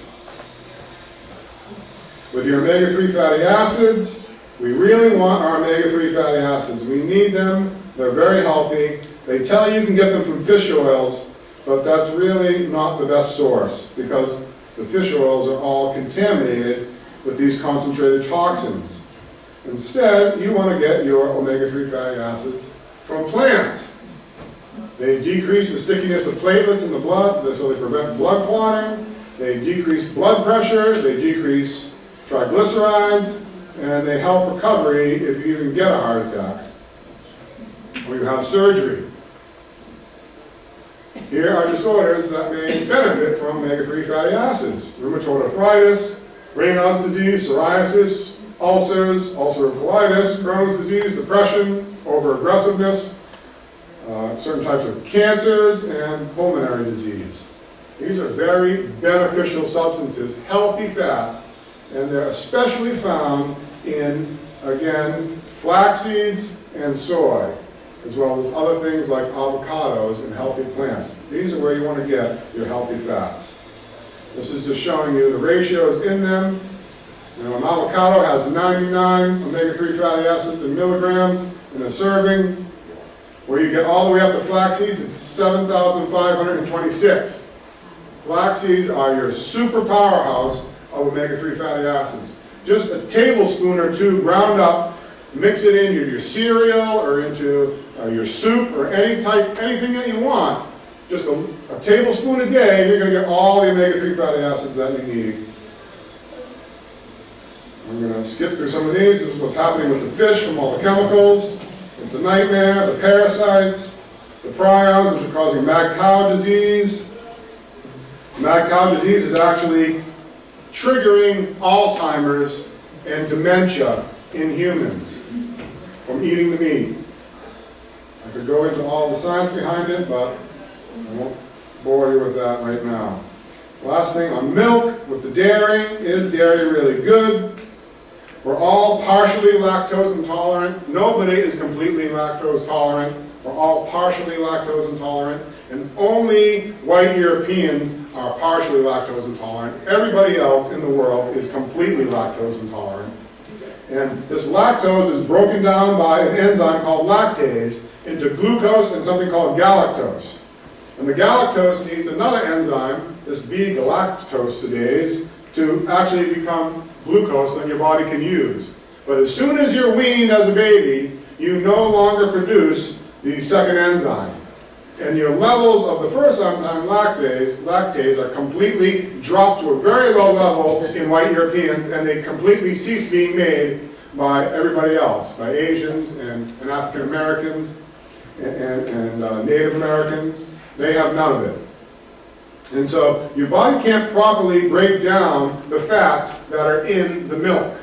With your omega-3 fatty acids, we really want our omega-3 fatty acids. We need them. They're very healthy. They tell you can get them from fish oils, but that's really not the best source because the fish oils are all contaminated with these concentrated toxins. Instead, you want to get your omega-3 fatty acids from plants. They decrease the stickiness of platelets in the blood, so they prevent blood clotting. They decrease blood pressure. They decrease triglycerides. And they help recovery if you even get a heart attack or you have surgery. Here are disorders that may benefit from omega-3 fatty acids: rheumatoid arthritis, Raynaud's disease, psoriasis, ulcers, ulcerative colitis, Crohn's disease, depression, over-aggressiveness, certain types of cancers, and pulmonary disease. These are very beneficial substances, healthy fats, and they're especially found in, again, flax seeds and soy, as well as other things like avocados and healthy plants. These are where you want to get your healthy fats. This is just showing you the ratios in them. An avocado has 99 omega-3 fatty acids in milligrams in a serving. Where you get all the way up to flax seeds, it's 7,526. Flax seeds are your super powerhouse of omega-3 fatty acids. Just a tablespoon or two ground up, mix it in your cereal or into your soup or anything that you want. Just a tablespoon a day, you're going to get all the omega-3 fatty acids that you need. I'm going to skip through some of these. This is what's happening with the fish from all the chemicals. It's a nightmare. The parasites, the prions, which are causing mad cow disease. Mad cow disease is actually triggering Alzheimer's and dementia in humans from eating the meat. I could go into all the science behind it, but I won't bore you with that right now. Last thing on milk with the dairy. Is dairy really good? We're all partially lactose intolerant. Nobody is completely lactose tolerant. We're all partially lactose intolerant. And only white Europeans are partially lactose intolerant. Everybody else in the world is completely lactose intolerant. And this lactose is broken down by an enzyme called lactase into glucose and something called galactose. And the galactose needs another enzyme, this B-galactosidase, to actually become glucose that your body can use. But as soon as you're weaned as a baby, you no longer produce the second enzyme. And your levels of the first enzyme, lactase, are completely dropped to a very low level in white Europeans, and they completely cease being made by everybody else, by Asians and African Americans and Native Americans. They have none of it. And so your body can't properly break down the fats that are in the milk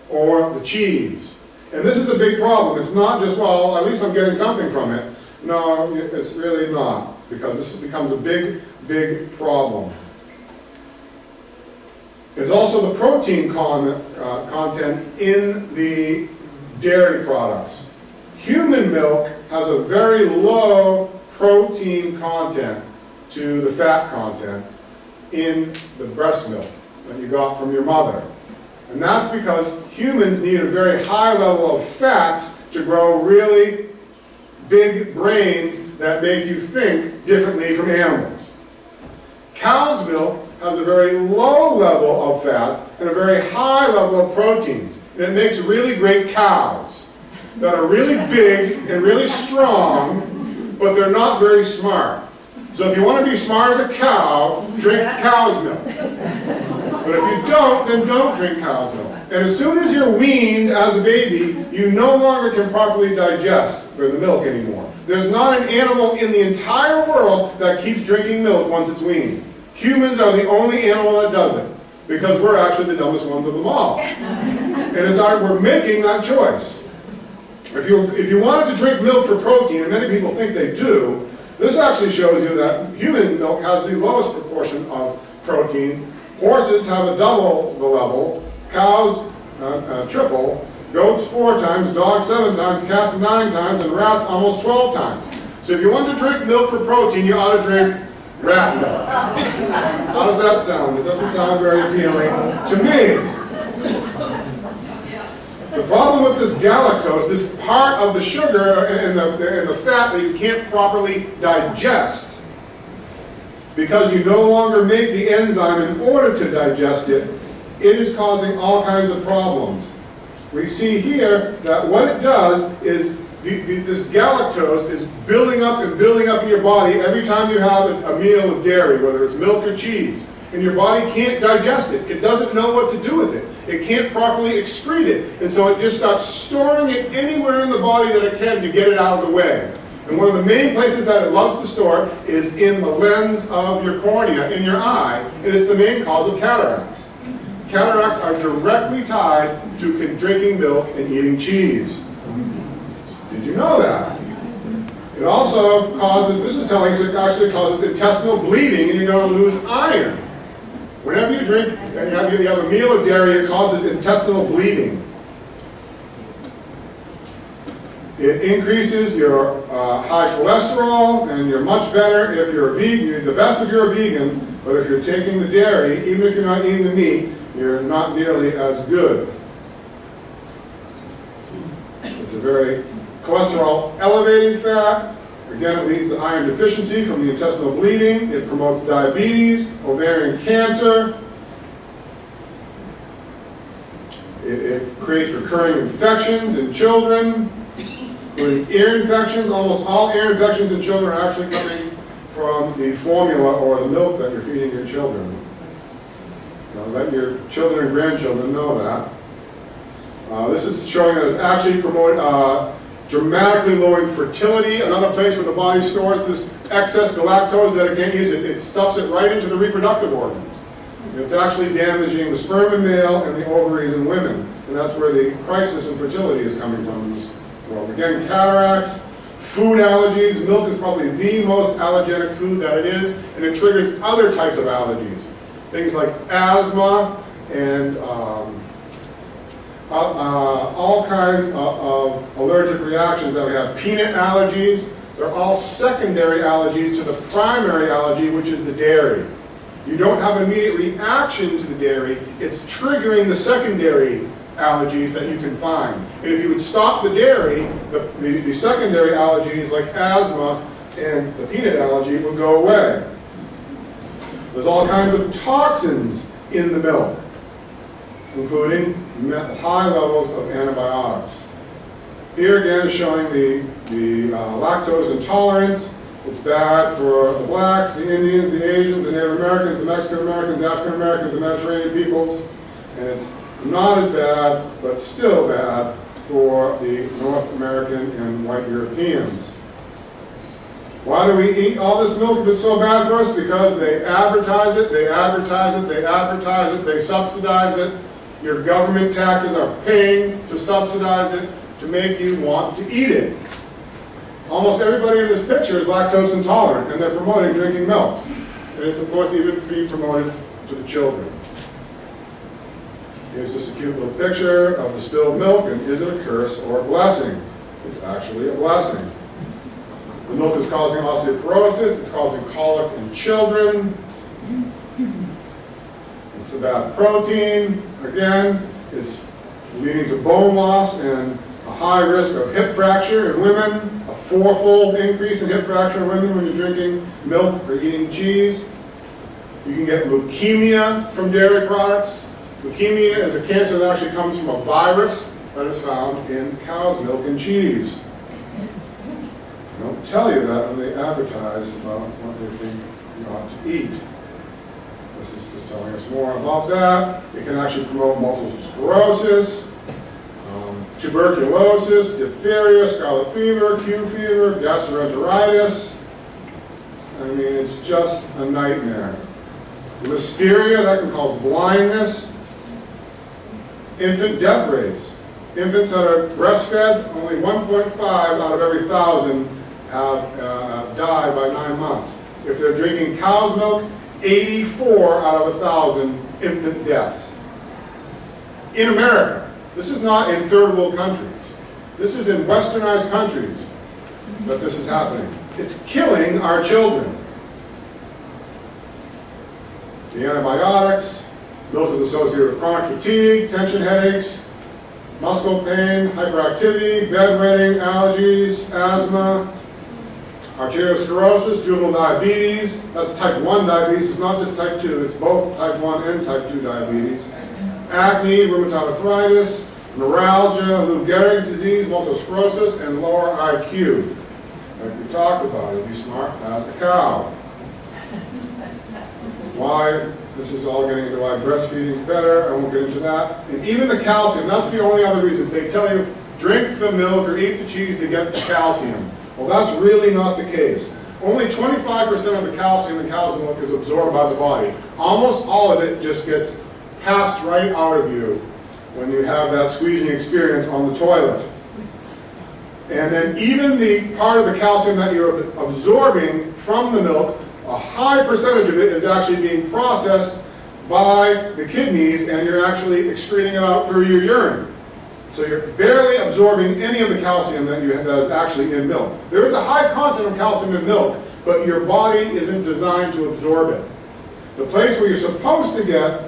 or the cheese. And this is a big problem. It's not just, well, at least I'm getting something from it. No, it's really not, because this becomes a big, big problem. There's also the protein content in the dairy products. Human milk has a very low protein content to the fat content in the breast milk that you got from your mother. And that's because humans need a very high level of fats to grow really big brains that make you think differently from animals. Cow's milk has a very low level of fats and a very high level of proteins. And it makes really great cows that are really big and really strong, but they're not very smart. So if you want to be smart as a cow, drink cow's milk. But if you don't, then don't drink cow's milk. And as soon as you're weaned as a baby, you no longer can properly digest the milk anymore. There's not an animal in the entire world that keeps drinking milk once it's weaned. Humans are the only animal that does it, because we're actually the dumbest ones of them all. And And it's we're making that choice. If you wanted to drink milk for protein, and many people think they do, this actually shows you that human milk has the lowest proportion of protein. Horses have a double the level, cows triple, goats 4 times, dogs 7 times, cats 9 times, and rats almost 12 times. So if you want to drink milk for protein, you ought to drink rat milk. How does that sound? It doesn't sound very appealing to me. The problem with this galactose, this part of the sugar and the fat that you can't properly digest, because you no longer make the enzyme in order to digest it, it is causing all kinds of problems. We see here that what it does is this galactose is building up and building up in your body every time you have a meal with dairy, whether it's milk or cheese. And your body can't digest it. It doesn't know what to do with it. It can't properly excrete it. And so it just starts storing it anywhere in the body that it can to get it out of the way. And one of the main places that it loves to store is in the lens of your cornea, in your eye, and it's the main cause of cataracts. Cataracts are directly tied to drinking milk and eating cheese. Did you know that? It also causes, this is telling us it actually causes intestinal bleeding and you're going to lose iron. Whenever you drink and you have a meal of dairy, it causes intestinal bleeding. It increases your high cholesterol, and you're much better if you're a vegan. You're the best if you're a vegan, but if you're taking the dairy, even if you're not eating the meat, you're not nearly as good. It's a very cholesterol elevating fat. Again, it leads to iron deficiency from the intestinal bleeding. It promotes diabetes, ovarian cancer. It creates recurring infections in children, including ear infections. Almost all ear infections in children are actually coming from the formula or the milk that you're feeding your children. Now, let your children and grandchildren know that. This is showing that it's actually dramatically lowering fertility. Another place where the body stores this excess galactose that it can't use, it stuffs it right into the reproductive organs. It's actually damaging the sperm in male and the ovaries in women. And that's where the crisis in fertility is coming from in this world. Again, cataracts, food allergies. Milk is probably the most allergenic food that it is, and it triggers other types of allergies. Things like asthma and all kinds of allergic reactions that we have. Peanut allergies, they're all secondary allergies to the primary allergy, which is the dairy. You don't have an immediate reaction to the dairy, it's triggering the secondary allergies that you can find. And if you would stop the dairy, the secondary allergies like asthma and the peanut allergy would go away. There's all kinds of toxins in the milk, including high levels of antibiotics. Here again is showing the lactose intolerance. It's bad for the blacks, the Indians, the Asians, the Native Americans, the Mexican Americans, the African Americans, the Mediterranean peoples, and it's not as bad, but still bad for the North American and white Europeans. Why do we eat all this milk if it's so bad for us? Because they advertise it, they advertise it, they advertise it, they subsidize it. Your government taxes are paying to subsidize it to make you want to eat it. Almost everybody in this picture is lactose intolerant, and they're promoting drinking milk. And it's, of course, even being promoted to the children. Here's just a cute little picture of the spilled milk, and is it a curse or a blessing? It's actually a blessing. The milk is causing osteoporosis, it's causing colic in children. It's a bad protein. Again, it's leading to bone loss and a high risk of hip fracture in women, a 4-fold increase in hip fracture in women when you're drinking milk or eating cheese. You can get leukemia from dairy products. Leukemia is a cancer that actually comes from a virus that is found in cow's milk and cheese. They don't tell you that when they advertise about what they think you ought to eat. This is just telling us more about that. It can actually promote multiple sclerosis, tuberculosis, diphtheria, scarlet fever, Q fever, gastroenteritis. I mean, it's just a nightmare. Listeria, that can cause blindness. Infant death rates. Infants that are breastfed, only 1.5 out of every 1,000 have died by 9 months. If they're drinking cow's milk, 84 out of 1,000 infant deaths. In America. This is not in third world countries. This is in westernized countries that this is happening. It's killing our children. The antibiotics, milk is associated with chronic fatigue, tension headaches, muscle pain, hyperactivity, bedwetting, allergies, asthma, arteriosclerosis, juvenile diabetes. That's type 1 diabetes. It's not just type 2. It's both type 1 and type 2 diabetes. Acne, rheumatoid arthritis, neuralgia, Lou Gehrig's disease, multiple sclerosis, and lower IQ. Like we talked about, you'll be smart as a cow. Why? This is all getting into why breastfeeding is better. I won't get into that. And even the calcium, that's the only other reason. They tell you, drink the milk or eat the cheese to get the calcium. Well, that's really not the case. Only 25% of the calcium in cow's milk is absorbed by the body. Almost all of it just gets passed right out of you when you have that squeezing experience on the toilet. And then even the part of the calcium that you're absorbing from the milk, a high percentage of it is actually being processed by the kidneys, and you're actually excreting it out through your urine. So you're barely absorbing any of the calcium that is actually in milk. There is a high content of calcium in milk, but your body isn't designed to absorb it. The place where you're supposed to get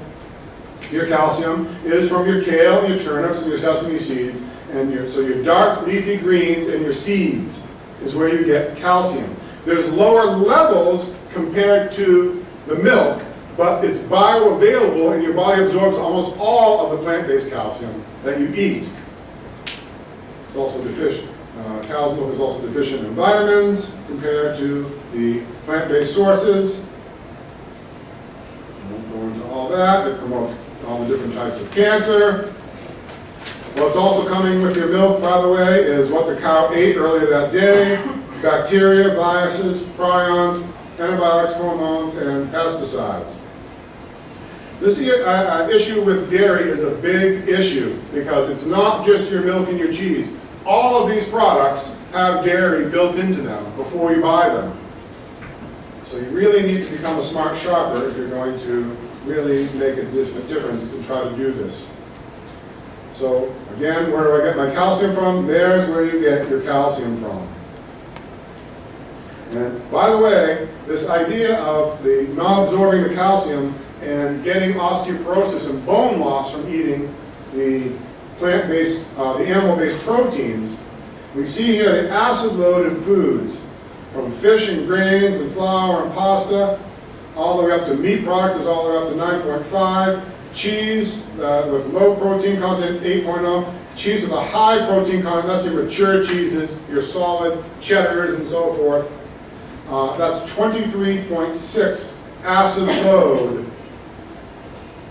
your calcium is from your kale and your turnips and your sesame seeds, and so your dark leafy greens and your seeds is where you get calcium. There's lower levels compared to the milk, but it's bioavailable and your body absorbs almost all of the plant-based calcium that you eat. It's also deficient. Cow's milk is also deficient in vitamins compared to the plant-based sources. I won't go into all that. It promotes all the different types of cancer. What's also coming with your milk, by the way, is what the cow ate earlier that day. Bacteria, viruses, prions, antibiotics, hormones, and pesticides. This issue with dairy is a big issue because it's not just your milk and your cheese. All of these products have dairy built into them before you buy them. So you really need to become a smart shopper if you're going to really make a difference and try to do this. So again, where do I get my calcium from? There's where you get your calcium from. And by the way, this idea of the not absorbing the calcium and getting osteoporosis and bone loss from eating the plant-based, the animal-based proteins, we see here the acid-loaded foods, from fish and grains and flour and pasta, all the way up to meat products is all the way up to 9.5, cheese with low protein content, 8.0, cheese with a high protein content, that's your mature cheeses, your solid cheddars and so forth. That's 23.6 acid load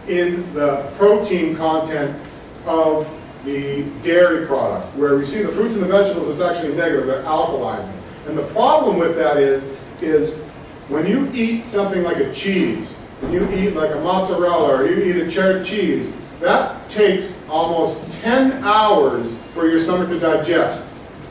in the protein content of the dairy product. Where we see the fruits and the vegetables, it's actually negative, they're alkalizing. And the problem with that is when you eat something like a cheese, when you eat like a mozzarella or you eat a cheddar cheese, that takes almost 10 hours for your stomach to digest.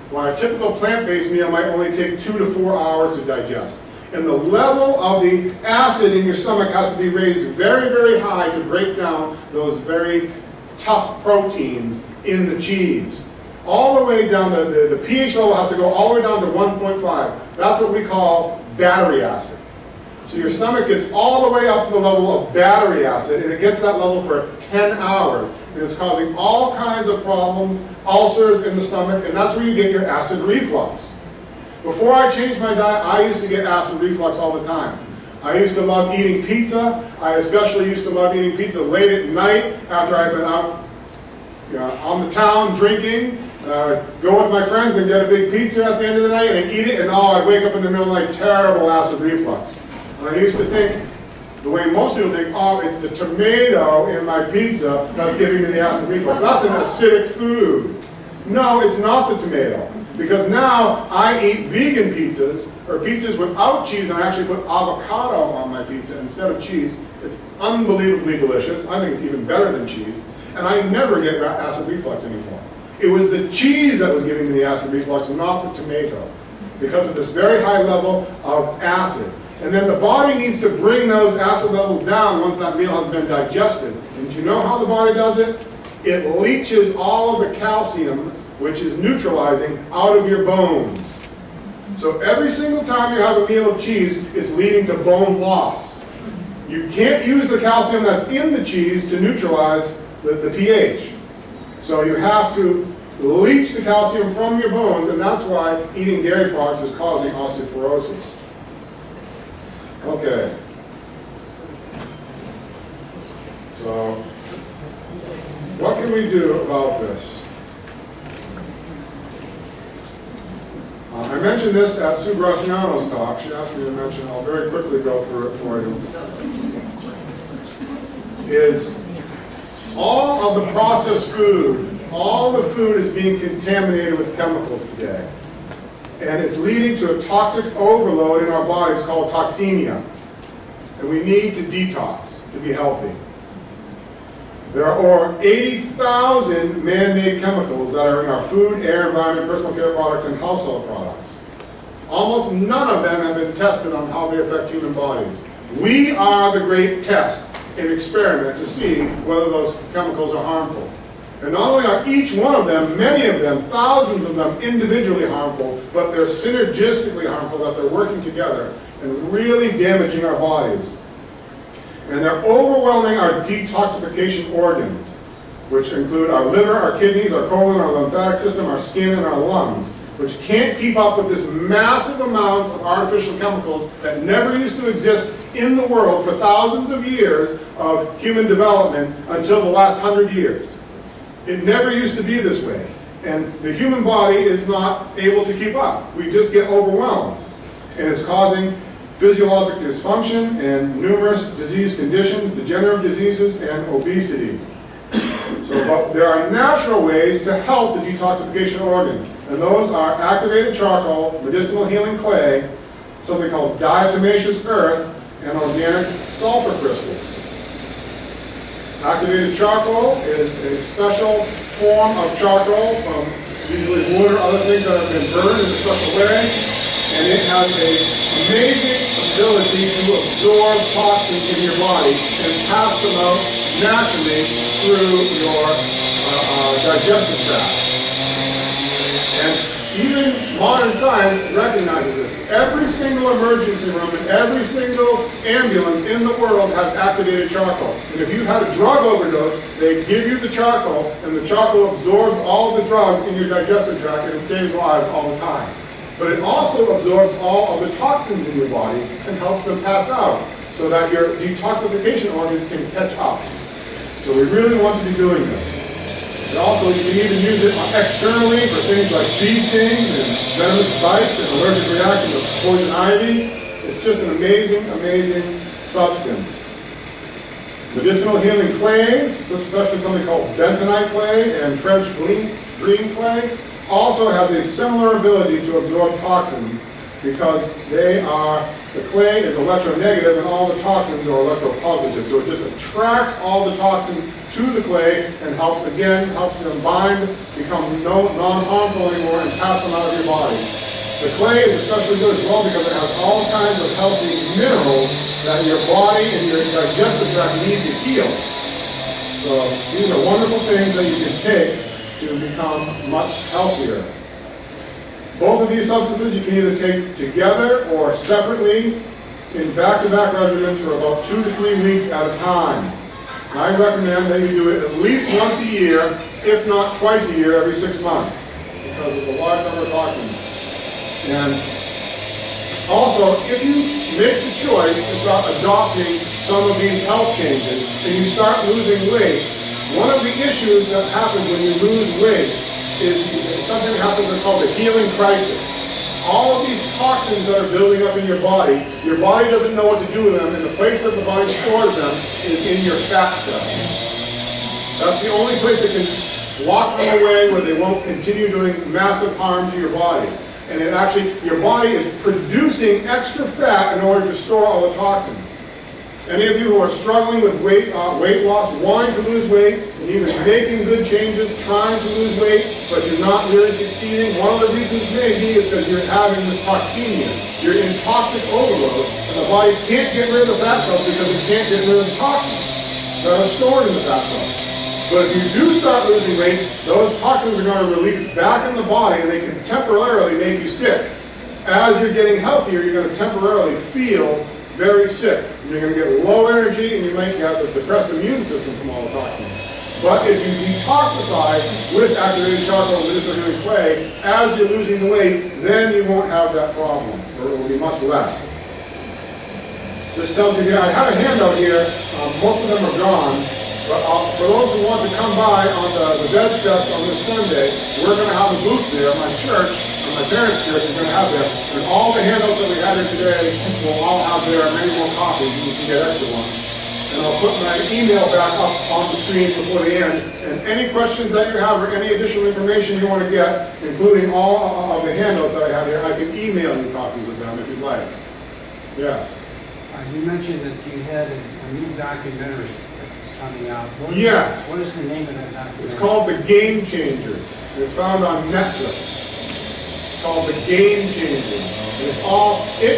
While a typical plant-based meal might only take 2 to 4 hours to digest. And the level of the acid in your stomach has to be raised very, very high to break down those very tough proteins in the cheese. All the way down, the pH level has to go all the way down to 1.5. That's what we call battery acid. So your stomach gets all the way up to the level of battery acid, and it gets that level for 10 hours. And it's causing all kinds of problems, ulcers in the stomach, and that's where you get your acid reflux. Before I changed my diet, I used to get acid reflux all the time. I used to love eating pizza. I especially used to love eating pizza late at night after I'd been out on the town drinking. I would go with my friends and get a big pizza at the end of the night and eat it, and I'd wake up in the middle of the night, terrible acid reflux. And I used to think, the way most people think, oh, it's the tomato in my pizza that's giving me the acid reflux. That's an acidic food. No, it's not the tomato. Because now I eat vegan pizzas, or pizzas without cheese, and I actually put avocado on my pizza instead of cheese. It's unbelievably delicious. I think it's even better than cheese. and I never get acid reflux anymore. It was the cheese that was giving me the acid reflux, not the tomato, because of this very high level of acid. And then the body needs to bring those acid levels down once that meal has been digested. And do you know how the body does it? It leaches all of the calcium, which is neutralizing, out of your bones. So every single time you have a meal of cheese, it's leading to bone loss. You can't use the calcium that's in the cheese to neutralize the pH. So you have to leach the calcium from your bones, and that's why eating dairy products is causing osteoporosis. Okay. So, what can we do about this? I mentioned this at Sue Graciano's talk. She asked me to mention, I'll very quickly go through it for you. Is all of the processed food, all the food is being contaminated with chemicals today. And it's leading to a toxic overload in our bodies called toxemia. And we need to detox to be healthy. There are over 80,000 man-made chemicals that are in our food, air, environment, personal care products, and household products. Almost none of them have been tested on how they affect human bodies. We are the great test and experiment to see whether those chemicals are harmful. And not only are each one of them, many of them, thousands of them, individually harmful, but they're synergistically harmful, that they're working together and really damaging our bodies. And they're overwhelming our detoxification organs, which include our liver, our kidneys, our colon, our lymphatic system, our skin, and our lungs, which can't keep up with this massive amounts of artificial chemicals that never used to exist in the world for thousands of years of human development until the last 100 years. It never used to be this way. And the human body is not able to keep up. We just get overwhelmed. And it's causing physiologic dysfunction and numerous disease conditions, degenerative diseases, and obesity. But there are natural ways to help the detoxification organs. And those are activated charcoal, medicinal healing clay, something called diatomaceous earth, and organic sulfur crystals. Activated charcoal is a special form of charcoal from usually wood or other things that have been burned in a special way, and it has an amazing ability to absorb toxins in your body and pass them out naturally through your digestive tract. And even modern science recognizes this. Every single emergency room and every single ambulance in the world has activated charcoal. And if you had a drug overdose, they give you the charcoal, and the charcoal absorbs all the drugs in your digestive tract, and it saves lives all the time. But it also absorbs all of the toxins in your body and helps them pass out, so that your detoxification organs can catch up. So we really want to be doing this. And also, you can even use it externally for things like bee stings and venomous bites and allergic reaction to poison ivy. It's just an amazing, amazing substance. Medicinal healing clays, especially something called bentonite clay and French green clay, also has a similar ability to absorb toxins because the clay is electronegative and all the toxins are electropositive. So it just attracts all the toxins to the clay and helps them bind, become non-harmful anymore, and pass them out of your body. The clay is especially good as well because it has all kinds of healthy minerals that your body and your digestive tract need to heal. So these are wonderful things that you can take to become much healthier. Both of these substances you can either take together or separately in back-to-back regimens for about 2 to 3 weeks at a time. And I recommend that you do it at least once a year, if not twice a year, every 6 months, because of the large number of toxins. And also, if you make the choice to start adopting some of these health changes and you start losing weight, one of the issues that happens when you lose weight is something that happens that's called the healing crisis. All of these toxins that are building up in your body doesn't know what to do with them, and the place that the body stores them is in your fat cells. That's the only place that can lock them away where they won't continue doing massive harm to your body. And it actually, your body is producing extra fat in order to store all the toxins. Any of you who are struggling with weight loss, wanting to lose weight, and even making good changes, trying to lose weight, but you're not really succeeding, one of the reasons may be is because you're having this toxemia. You're in toxic overload, and the body can't get rid of the fat cells because it can't get rid of the toxins that are stored in the fat cells. But if you do start losing weight, those toxins are going to release back in the body, and they can temporarily make you sick. As you're getting healthier, you're going to temporarily feel very sick. You're going to get low energy, and you might have a depressed immune system from all the toxins. But if you detoxify with activated charcoal and luciferin clay, as you're losing the weight, then you won't have that problem, or it will be much less. This tells you here, I have a handout here, most of them are gone, but for those who want to come by on the Veg Fest on this Sunday, we're going to have a booth there. My church, my parents' church, is going to have there. And all the handouts that we had here today will all have there, many more copies, and you can get extra ones. And I'll put my email back up on the screen before the end. And any questions that you have or any additional information you want to get, including all of the handouts that I have here, I can email you copies of them if you'd like. Yes? You mentioned that you had a new documentary that was coming out. Yes. What is the name of that documentary? It's called The Game Changers. It's found on Netflix. It's called The Game Changers. And it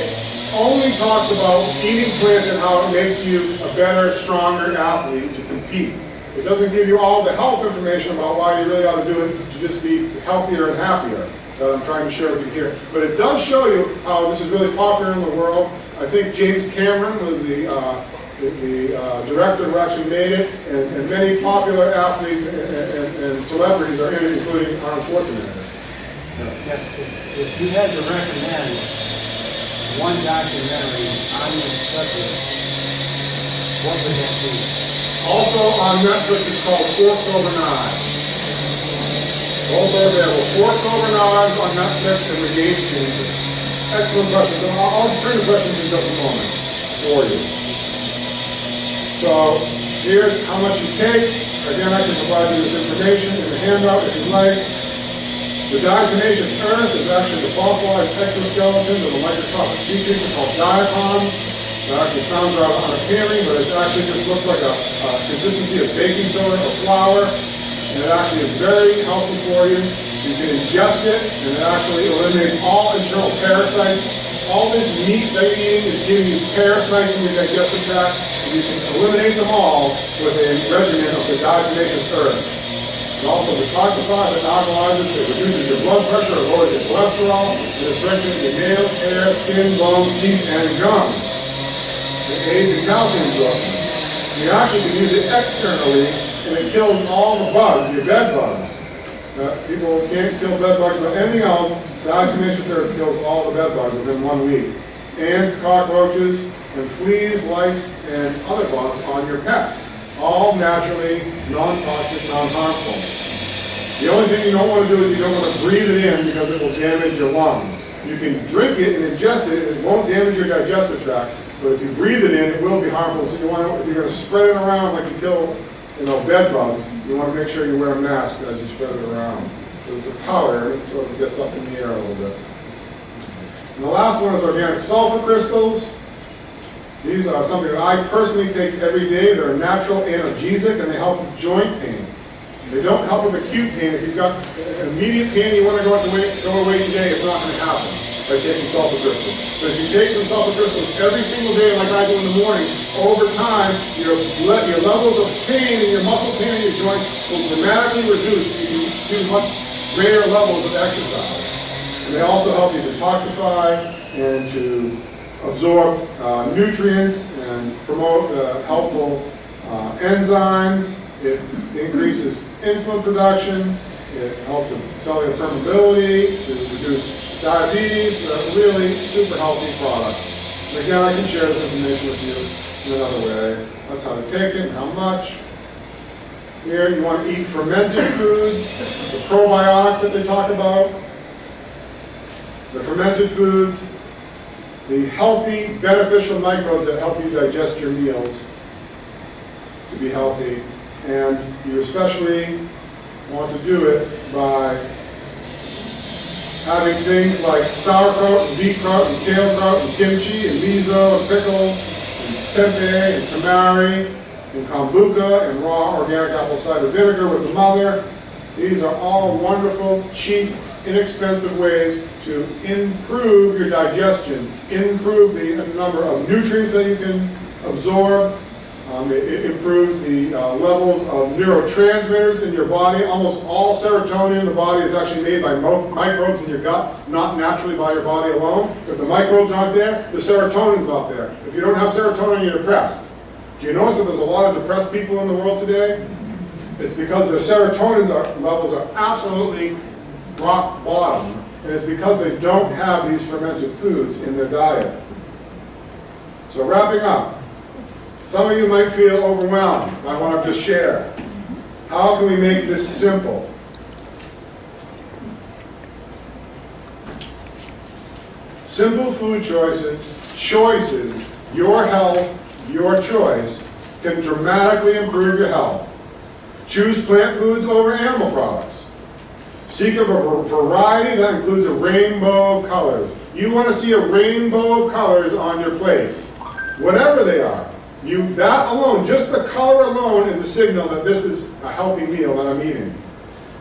only talks about eating plants and how it makes you a better, stronger athlete to compete. It doesn't give you all the health information about why you really ought to do it to just be healthier and happier that I'm trying to share with you here. But it does show you how this is really popular in the world. I think James Cameron was the director who actually made it, and many popular athletes and celebrities are in it, including Arnold Schwarzenegger. Yes. If you had to recommend one documentary on this subject, what would that be? Also on Netflix, it's called Forks Over Knives. Both are available. Forks Over Knives on Netflix and The Game Changers. Excellent questions. I'll turn the questions in just a moment for you. So here's how much you take. Again, I can provide you this information in the handout if you'd like. The diatomaceous earth is actually the fossilized exoskeletons of a microscopic sea creature called diatoms. It actually sounds rather unappealing, but it actually just looks like a consistency of baking soda or flour. And it actually is very healthy for you. You can ingest it, and it actually eliminates all internal parasites. All this meat that you're eating is giving you parasites in your digestive tract, and you can eliminate them all with a regimen of the diatomaceous earth. It also detoxifies and alkalizes, it reduces your blood pressure, it lowers your cholesterol, and it strengthens your nails, hair, skin, bones, teeth, and gums. It aids in calcium absorption. You actually can use it externally, and it kills all the bugs, your bed bugs. People can't kill bed bugs with anything else. The diatomaceous earth kills all the bed bugs within 1 week. Ants, cockroaches, and fleas, lice, and other bugs on your pets. All naturally, non-toxic, non-harmful. The only thing you don't want to do is you don't want to breathe it in because it will damage your lungs. You can drink it and ingest it, it won't damage your digestive tract, but if you breathe it in, it will be harmful. So you want to, if you're going to spread it around like you kill bed bugs, you want to make sure you wear a mask as you spread it around. So it's a powder, and it sort of gets up in the air a little bit. And the last one is organic sulfur crystals. These are something that I personally take every day. They're a natural analgesic, and they help with joint pain. They don't help with acute pain. If you've got immediate pain and you want to go away today, it's not going to happen by taking sulfur crystals. But if you take some sulfur crystals every single day, like I do in the morning, over time, your levels of pain and your muscle pain in your joints will dramatically reduce if you do much greater levels of exercise. And they also help you detoxify and to absorb nutrients and promote helpful enzymes. It increases insulin production. It helps with cellular permeability to reduce diabetes. They're really super healthy products. And again, I can share this information with you in another way. That's how to take it and how much. Here, you want to eat fermented foods, the probiotics that they talk about. The fermented foods, the healthy, beneficial microbes that help you digest your meals to be healthy. And you especially want to do it by having things like sauerkraut and beetroot and kale kraut and kimchi and miso and pickles and tempeh and tamari and kombucha and raw organic apple cider vinegar with the mother. These are all wonderful, cheap, inexpensive ways to improve your digestion, improve the number of nutrients that you can absorb. It improves the levels of neurotransmitters in your body. Almost all serotonin in the body is actually made by microbes in your gut, not naturally by your body alone. If the microbes aren't there, the serotonin's not there. If you don't have serotonin, you're depressed. Do you notice that there's a lot of depressed people in the world today? It's because their serotonin levels are absolutely rock bottom, and it's because they don't have these fermented foods in their diet. So wrapping up, some of you might feel overwhelmed by what I've just shared. How can we make this simple? Simple food choices, your health, your choice, can dramatically improve your health. Choose plant foods over animal products. Seek a variety that includes a rainbow of colors. You want to see a rainbow of colors on your plate, whatever they are. That alone, just the color alone, is a signal that this is a healthy meal that I'm eating.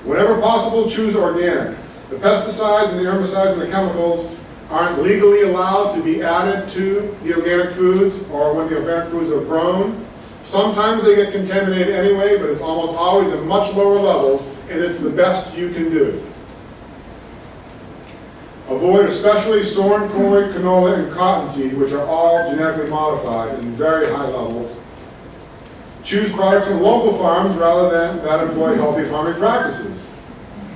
Whenever possible, choose organic. The pesticides and the herbicides and the chemicals aren't legally allowed to be added to the organic foods or when the organic foods are grown. Sometimes they get contaminated anyway, but it's almost always at much lower levels, and it's the best you can do. Avoid especially soy, corn, canola, and cottonseed, which are all genetically modified in very high levels. Choose products from local farms rather than that employ healthy farming practices.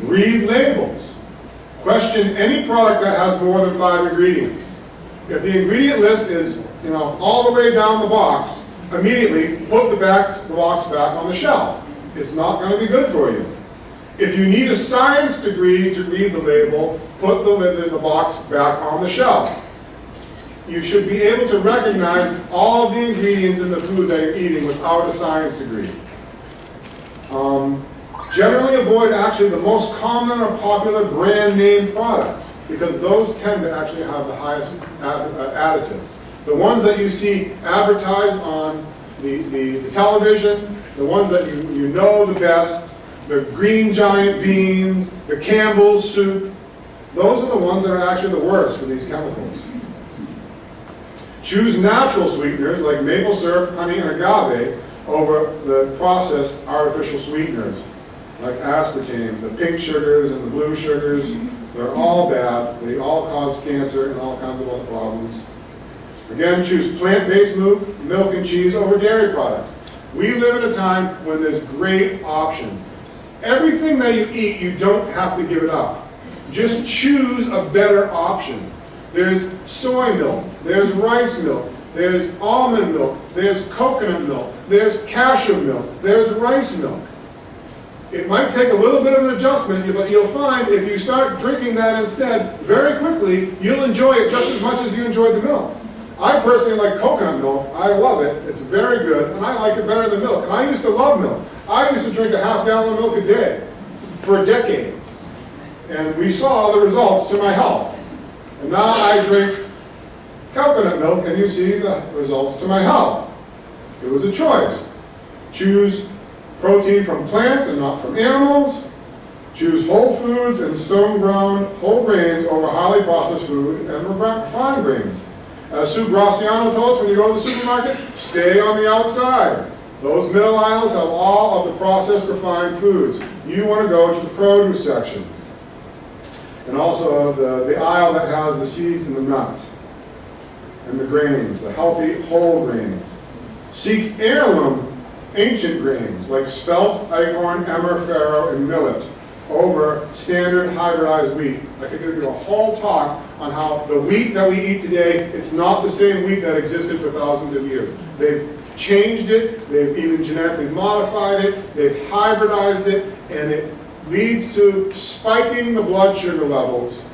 Read labels. Question any product that has more than 5 ingredients. If the ingredient list is, all the way down the box, immediately put the box back on the shelf. It's not going to be good for you. If you need a science degree to read the label, put the box back on the shelf. You should be able to recognize all of the ingredients in the food that you're eating without a science degree. Generally avoid actually the most common or popular brand name products, because those tend to actually have the highest additives. The ones that you see advertised on the television, the ones that you know the best, the Green Giant beans, the Campbell's soup, those are the ones that are actually the worst for these chemicals. Choose natural sweeteners like maple syrup, honey, and agave over the processed artificial sweeteners like aspartame, the pink sugars and the blue sugars. They're all bad. They all cause cancer and all kinds of other problems. Again, choose plant-based milk and cheese over dairy products. We live in a time when there's great options. Everything that you eat, you don't have to give it up. Just choose a better option. There's soy milk, there's rice milk, there's almond milk, there's coconut milk, there's cashew milk, there's rice milk. It might take a little bit of an adjustment, but you'll find if you start drinking that instead, very quickly, you'll enjoy it just as much as you enjoyed the milk. I personally like coconut milk. I love it. It's very good, and I like it better than milk. And I used to love milk. I used to drink a half gallon of milk a day for decades. And we saw the results to my health. And now I drink coconut milk, and you see the results to my health. It was a choice. Choose protein from plants and not from animals. Choose whole foods and stone-ground whole grains over highly processed food and refined grains. As Sue Graciano told us when you go to the supermarket, stay on the outside. Those middle aisles have all of the processed refined foods. You want to go to the produce section. And also the aisle that has the seeds and the nuts and the grains, the healthy whole grains. Seek heirloom ancient grains like spelt, acorn, emmer, farro, and millet over standard hybridized wheat. I could give you a whole talk on how the wheat that we eat today, it's not the same wheat that existed for thousands of years. They've changed it, they've even genetically modified it, they've hybridized it, and it leads to spiking the blood sugar levels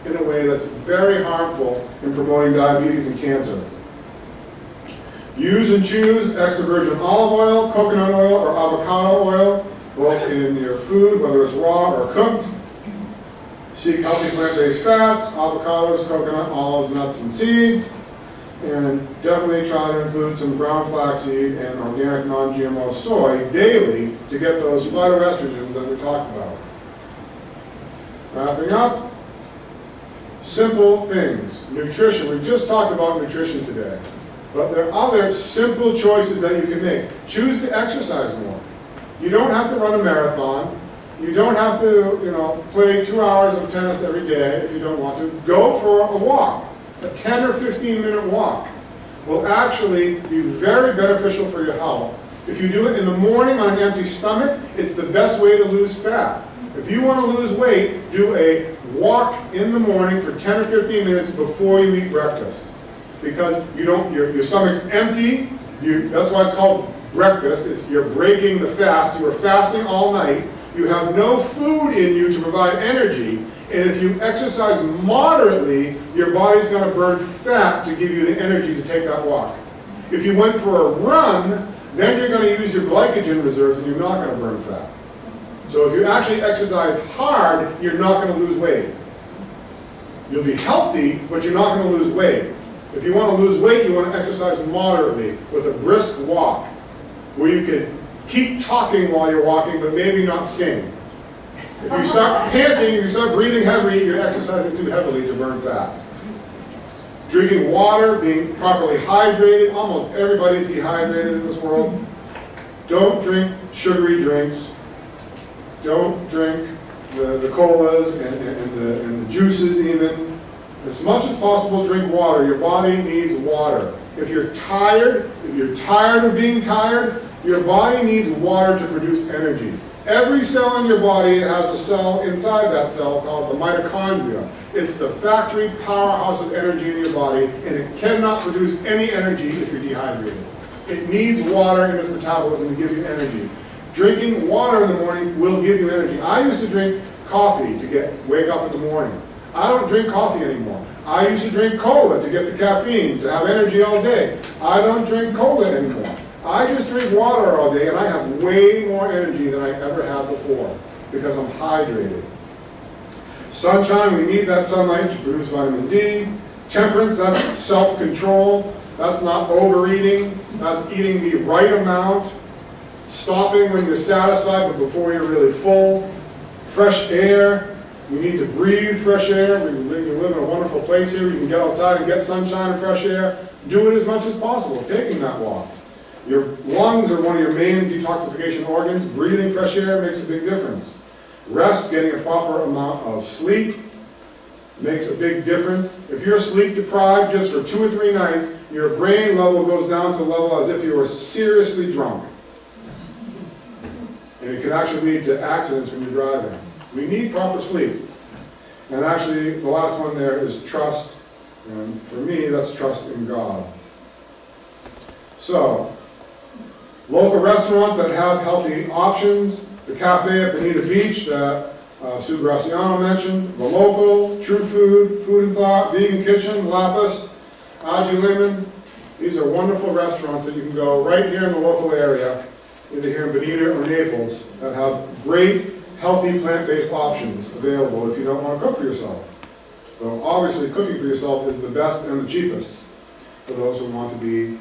in a way that's very harmful in promoting diabetes and cancer. Use and choose extra virgin olive oil, coconut oil, or avocado oil, both in your food, whether it's raw or cooked. Seek healthy plant-based fats, avocados, coconut, olives, nuts, and seeds. and definitely try to include some brown flaxseed and organic non-GMO soy daily to get those phytoestrogens that we talked about. Wrapping up, simple things. Nutrition, we just talked about nutrition today, but there are other simple choices that you can make. Choose to exercise more. You don't have to run a marathon. You don't have to, play 2 hours of tennis every day if you don't want to. Go for a walk. A 10 or 15-minute walk will actually be very beneficial for your health. If you do it in the morning on an empty stomach, it's the best way to lose fat. If you want to lose weight, do a walk in the morning for 10 or 15 minutes before you eat breakfast. Because your stomach's empty. That's why it's called breakfast. You're breaking the fast. You are fasting all night. You have no food in you to provide energy. And if you exercise moderately, your body's going to burn fat to give you the energy to take that walk. If you went for a run, then you're going to use your glycogen reserves and you're not going to burn fat. So if you actually exercise hard, you're not going to lose weight. You'll be healthy, but you're not going to lose weight. If you want to lose weight, you want to exercise moderately with a brisk walk, where you can keep talking while you're walking, but maybe not sing. If you start panting, if you start breathing heavily, you're exercising too heavily to burn fat. Drinking water, being properly hydrated. Almost everybody's dehydrated in this world. Don't drink sugary drinks. Don't drink the colas and the juices even. As much as possible, drink water. Your body needs water. If you're tired of being tired, your body needs water to produce energy. Every cell in your body has a cell inside that cell called the mitochondria. It's the factory powerhouse of energy in your body, and it cannot produce any energy if you're dehydrated. It needs water in its metabolism to give you energy. Drinking water in the morning will give you energy. I used to drink coffee to wake up in the morning. I don't drink coffee anymore. I used to drink cola to get the caffeine, to have energy all day. I don't drink cola anymore. I just drink water all day, and I have way more energy than I ever had before because I'm hydrated. Sunshine, we need that sunlight to produce vitamin D. Temperance, that's self-control. That's not overeating. That's eating the right amount. Stopping when you're satisfied, but before you're really full. Fresh air. We need to breathe fresh air. We live in a wonderful place here. You can get outside and get sunshine and fresh air. Do it as much as possible, taking that walk. Your lungs are one of your main detoxification organs. Breathing fresh air makes a big difference. Rest, getting a proper amount of sleep makes a big difference. If you're sleep deprived just for 2 or 3 nights, your brain level goes down to the level as if you were seriously drunk. And it can actually lead to accidents when you're driving. We need proper sleep. And actually, the last one there is trust. And for me, that's trust in God. So, local restaurants that have healthy options. The cafe at Bonita Beach that Sue Graciano mentioned. The Local, True Food, Food and Thought, Vegan Kitchen, Lapis, Aji Lemon. These are wonderful restaurants that you can go right here in the local area, either here in Bonita or Naples, that have great, healthy, plant-based options available if you don't want to cook for yourself. So obviously cooking for yourself is the best and the cheapest for those who want to be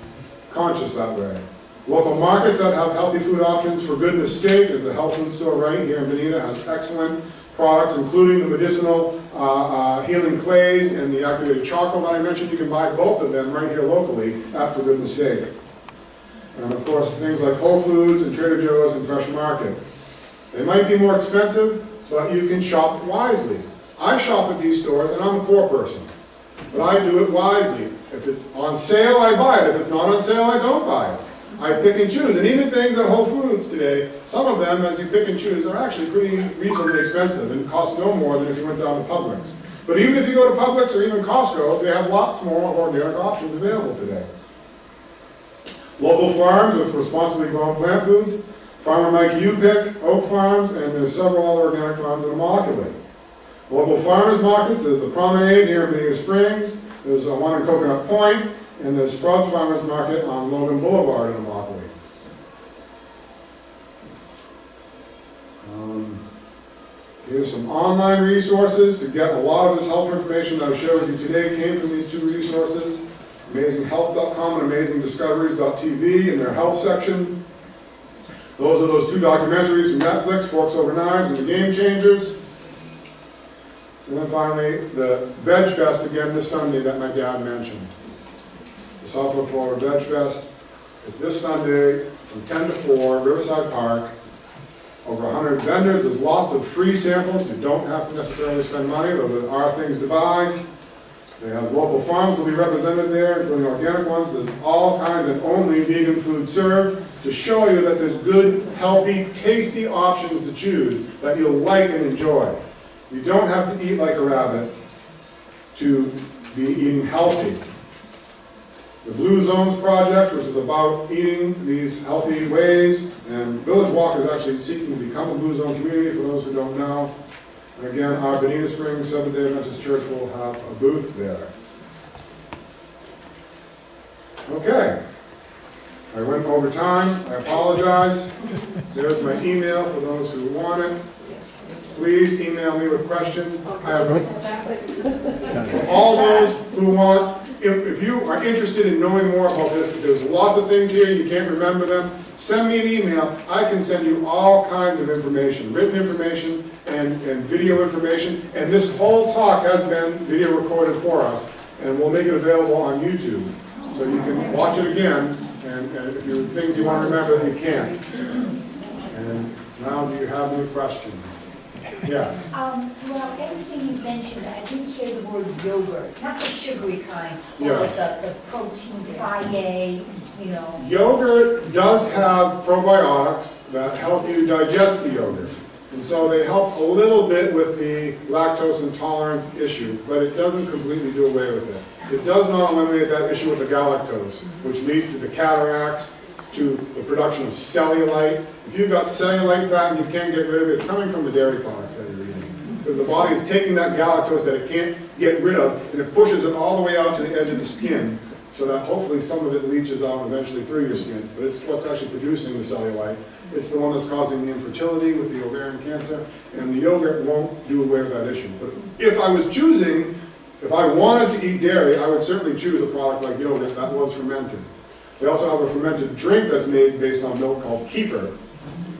conscious that way. Local markets that have healthy food options, for goodness sake, is the health food store right here in Bonita. Has excellent products, including the medicinal healing clays and the activated charcoal that I mentioned. You can buy both of them right here locally at For Goodness Sake. And of course, things like Whole Foods and Trader Joe's and Fresh Market. They might be more expensive, but you can shop wisely. I shop at these stores, and I'm a poor person, but I do it wisely. If it's on sale, I buy it. If it's not on sale, I don't buy it. I pick and choose, and even things at Whole Foods today, some of them, as you pick and choose, are actually pretty reasonably expensive and cost no more than if you went down to Publix. But even if you go to Publix or even Costco, they have lots more organic options available today. Local farms with responsibly grown plant foods. Farmer Mike U-Pick, Oak Farms, and there's several other organic farms in Immokalee. Local farmers markets, there's the Promenade here in Bonita Springs, there's one in Coconut Point, and there's Sprouts Farmers Market on Logan Boulevard in Immokalee. Here's some online resources to get a lot of this health information that I've shared with you today came from these 2 resources. AmazingHealth.com and AmazingDiscoveries.tv in their health section. Those are those 2 documentaries from Netflix, Forks Over Knives and The Game Changers. And then finally, the Veg Fest again this Sunday that my dad mentioned. The Southwood Florida Veg Fest. It's this Sunday from 10 to 4, Riverside Park. Over 100 vendors. There's lots of free samples. You don't have to necessarily spend money, though there are things to buy. They have local farms will be represented there, including organic ones. There's all kinds and only vegan food served to show you that there's good, healthy, tasty options to choose that you'll like and enjoy. You don't have to eat like a rabbit to be eating healthy. The Blue Zones Project, which is about eating these healthy ways, and Village Walk is actually seeking to become a Blue Zone community, for those who don't know. And again, our Bonita Springs Seventh-day Adventist Church will have a booth there. Okay. I went over time. I apologize. There's my email for those who want it. Please email me with questions. I have, for all those who want, if you are interested in knowing more about this, there's lots of things here, you can't remember them, send me an email. I can send you all kinds of information, written information and video information. And this whole talk has been video recorded for us, and we'll make it available on YouTube. So you can watch it again, and if there are things you want to remember, you can. And now, do you have any questions? Yes. Throughout everything you mentioned, I didn't hear the word yogurt, not the sugary kind, but Yes. the protein, Friday, you know. Yogurt does have probiotics that help you digest the yogurt. And so they help a little bit with the lactose intolerance issue, but it doesn't completely do away with it. It does not eliminate that issue with the galactose, which leads to the cataracts, to the production of cellulite. If you've got cellulite fat and you can't get rid of it, it's coming from the dairy products that you're eating. Because the body is taking that galactose that it can't get rid of, and it pushes it all the way out to the edge of the skin, so that hopefully some of it leaches out eventually through your skin. But it's what's actually producing the cellulite. It's the one that's causing the infertility with the ovarian cancer, and the yogurt won't do away with that issue. But if I was choosing, if I wanted to eat dairy, I would certainly choose a product like yogurt that was fermented. They also have a fermented drink that's made based on milk called kefir.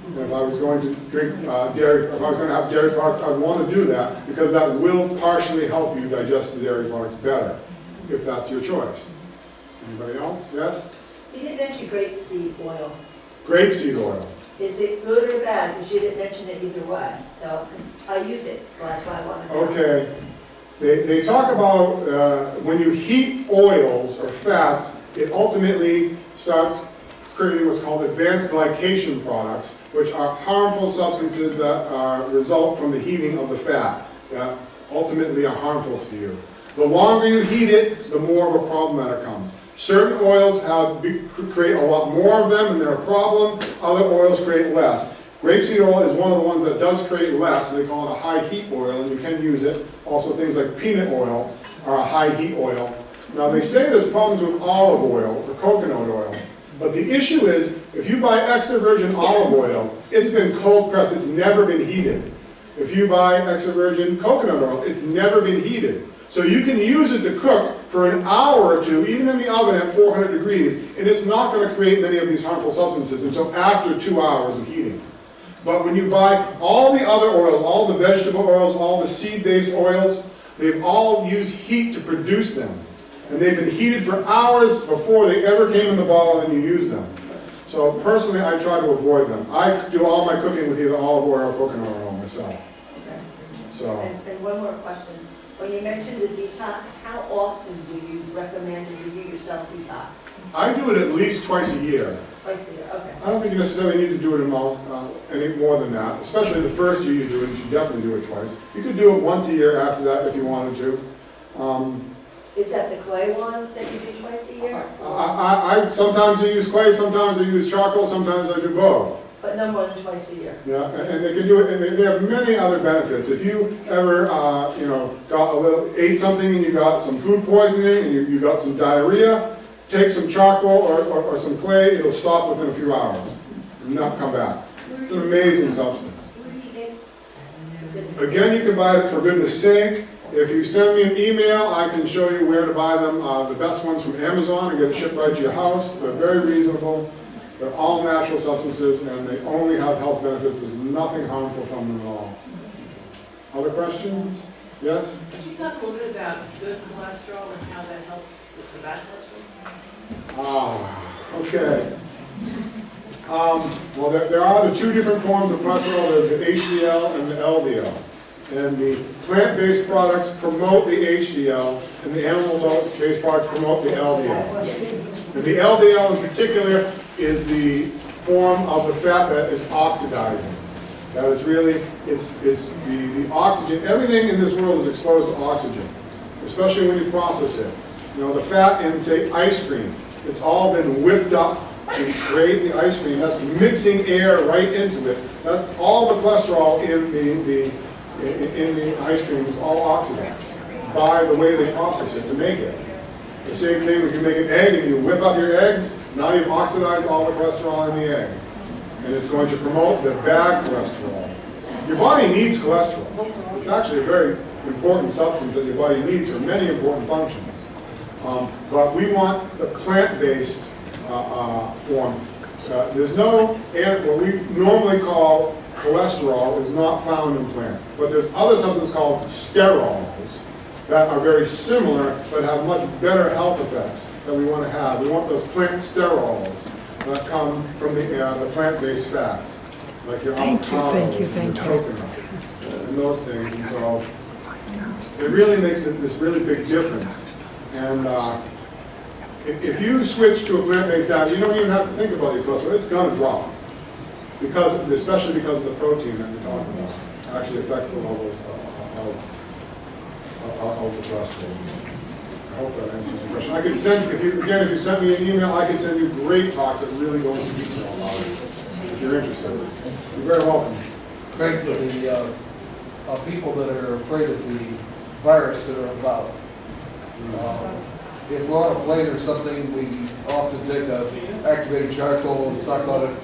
And if I was going to drink dairy, if I was going to have dairy products, I'd want to do that because that will partially help you digest the dairy products better, if that's your choice. Anybody else? Yes? You didn't mention grapeseed oil. Grapeseed oil. Is it good or bad? Because you didn't mention it either way. So I use it, so that's why I wanted to know. Okay. They talk about when you heat oils or fats, it ultimately starts creating what's called advanced glycation products, which are harmful substances that result from the heating of the fat that ultimately are harmful to you. The longer you heat it, the more of a problem that it comes. Certain oils create a lot more of them and they're a problem. Other oils create less. Grapeseed oil is one of the ones that does create less, and they call it a high heat oil, and you can use it. Also things like peanut oil are a high heat oil. Now they say there's problems with olive oil or coconut oil, but the issue is if you buy extra virgin olive oil, it's been cold pressed, it's never been heated. If you buy extra virgin coconut oil, it's never been heated. So you can use it to cook for an hour or two, even in the oven at 400 degrees, and it's not going to create many of these harmful substances until after 2 hours of heating. But when you buy all the other oils, all the vegetable oils, all the seed-based oils, they've all used heat to produce them. And they've been heated for hours before they ever came in the bottle and you use them. So personally, I try to avoid them. I do all my cooking with either olive oil or coconut oil myself. Okay. So. And one more question. When you mentioned the detox, how often do you recommend that you do yourself detox? I do it at least twice a year. Twice a year, okay. I don't think you necessarily need to do it any more than that. Especially the first year you do it, you should definitely do it twice. You could do it once a year after that if you wanted to. Is that the clay one that you do twice a year? Sometimes I use clay, sometimes I use charcoal, sometimes I do both. But no more than twice a year? Yeah, and they can do it, and they have many other benefits. If you ever, ate something and you got some food poisoning and you got some diarrhea, take some charcoal or some clay, it'll stop within a few hours and not come back. It's an amazing substance. Again, you can buy it, for goodness sake, If you send me an email, I can show you where to buy them. The best ones from Amazon and get it shipped right to your house. They're very reasonable. They're all natural substances, and they only have health benefits. There's nothing harmful from them at all. Other questions? Yes? Could you talk a little bit about good cholesterol and how that helps with the bad cholesterol? Okay. Well, there are the two different forms of cholesterol. There's the HDL and the LDL. And the plant-based products promote the HDL, and the animal-based products promote the LDL. And the LDL in particular is the form of the fat that is oxidizing. That is really, it's the oxygen. Everything in this world is exposed to oxygen, especially when you process it. You know, the fat in, say, ice cream, it's all been whipped up to create the ice cream. That's mixing air right into it. All the cholesterol in the ice cream is all oxidized by the way they process it to make it. The same thing if you make an egg and you whip up your eggs, now you've oxidized all the cholesterol in the egg. And it's going to promote the bad cholesterol. Your body needs cholesterol. It's actually a very important substance that your body needs for many important functions. But we want the plant-based form. There's no, what we normally call cholesterol is not found in plants. But there's other substances called sterols that are very similar but have much better health effects that we want to have. We want those plant sterols that come from the plant-based fats, like your avocado, and your coconut, and those things. And so it really makes this really big difference. And if you switch to a plant-based diet, you don't even have to think about your cholesterol. It's going to drop, especially because of the protein that you're talking about. It actually affects the levels of the cholesterol. I hope that answers your question. I could send, if you send me an email, I can send you great talks that really go into detail about it, if you're interested. You're very welcome. Craig, for the people that are afraid of the virus that are about, if we're on a plane or something, we often take activated charcoal and suck on it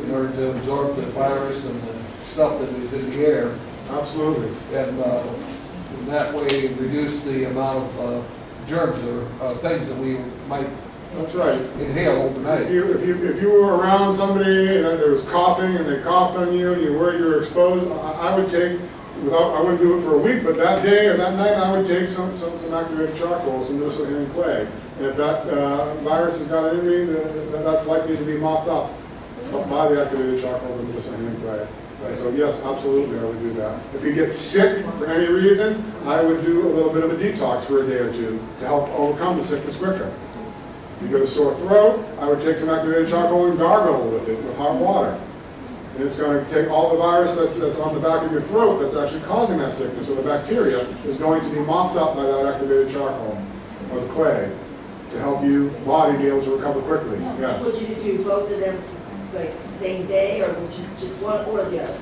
in order to absorb the virus and the stuff that is in the air. Absolutely. And in that way reduce the amount of germs or things that we might That's right. inhale overnight. If you were around somebody and there was coughing and they coughed on you and you were exposed, I would take, I wouldn't do it for a week, but that day or that night I would take some activated charcoal, some and clay. And if that virus has got it in me, then that's likely to be mopped up by the activated charcoal and clay. Right. So yes, absolutely, I would do that. If you get sick for any reason, I would do a little bit of a detox for a day or two to help overcome the sickness quicker. If you get a sore throat, I would take some activated charcoal and gargle with it with hot water. And it's going to take all the virus that's on the back of your throat that's actually causing that sickness, or the bacteria, is going to be mopped up by that activated charcoal or the clay to help your body be able to recover quickly. Yes. Would you do both of them like same day, or would you just one or the other?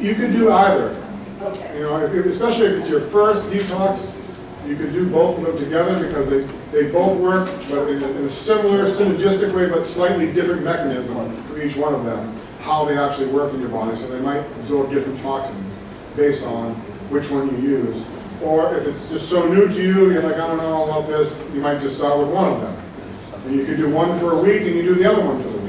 You could do either. Okay. You know, especially if it's your first detox, you could do both of them together because they both work, but in a similar synergistic way, but slightly different mechanism for each one of them, how they actually work in your body. So they might absorb different toxins based on which one you use. Or if it's just so new to you, you're like, I don't know about this, you might just start with one of them. And you could do one for a week and you do the other one for the week.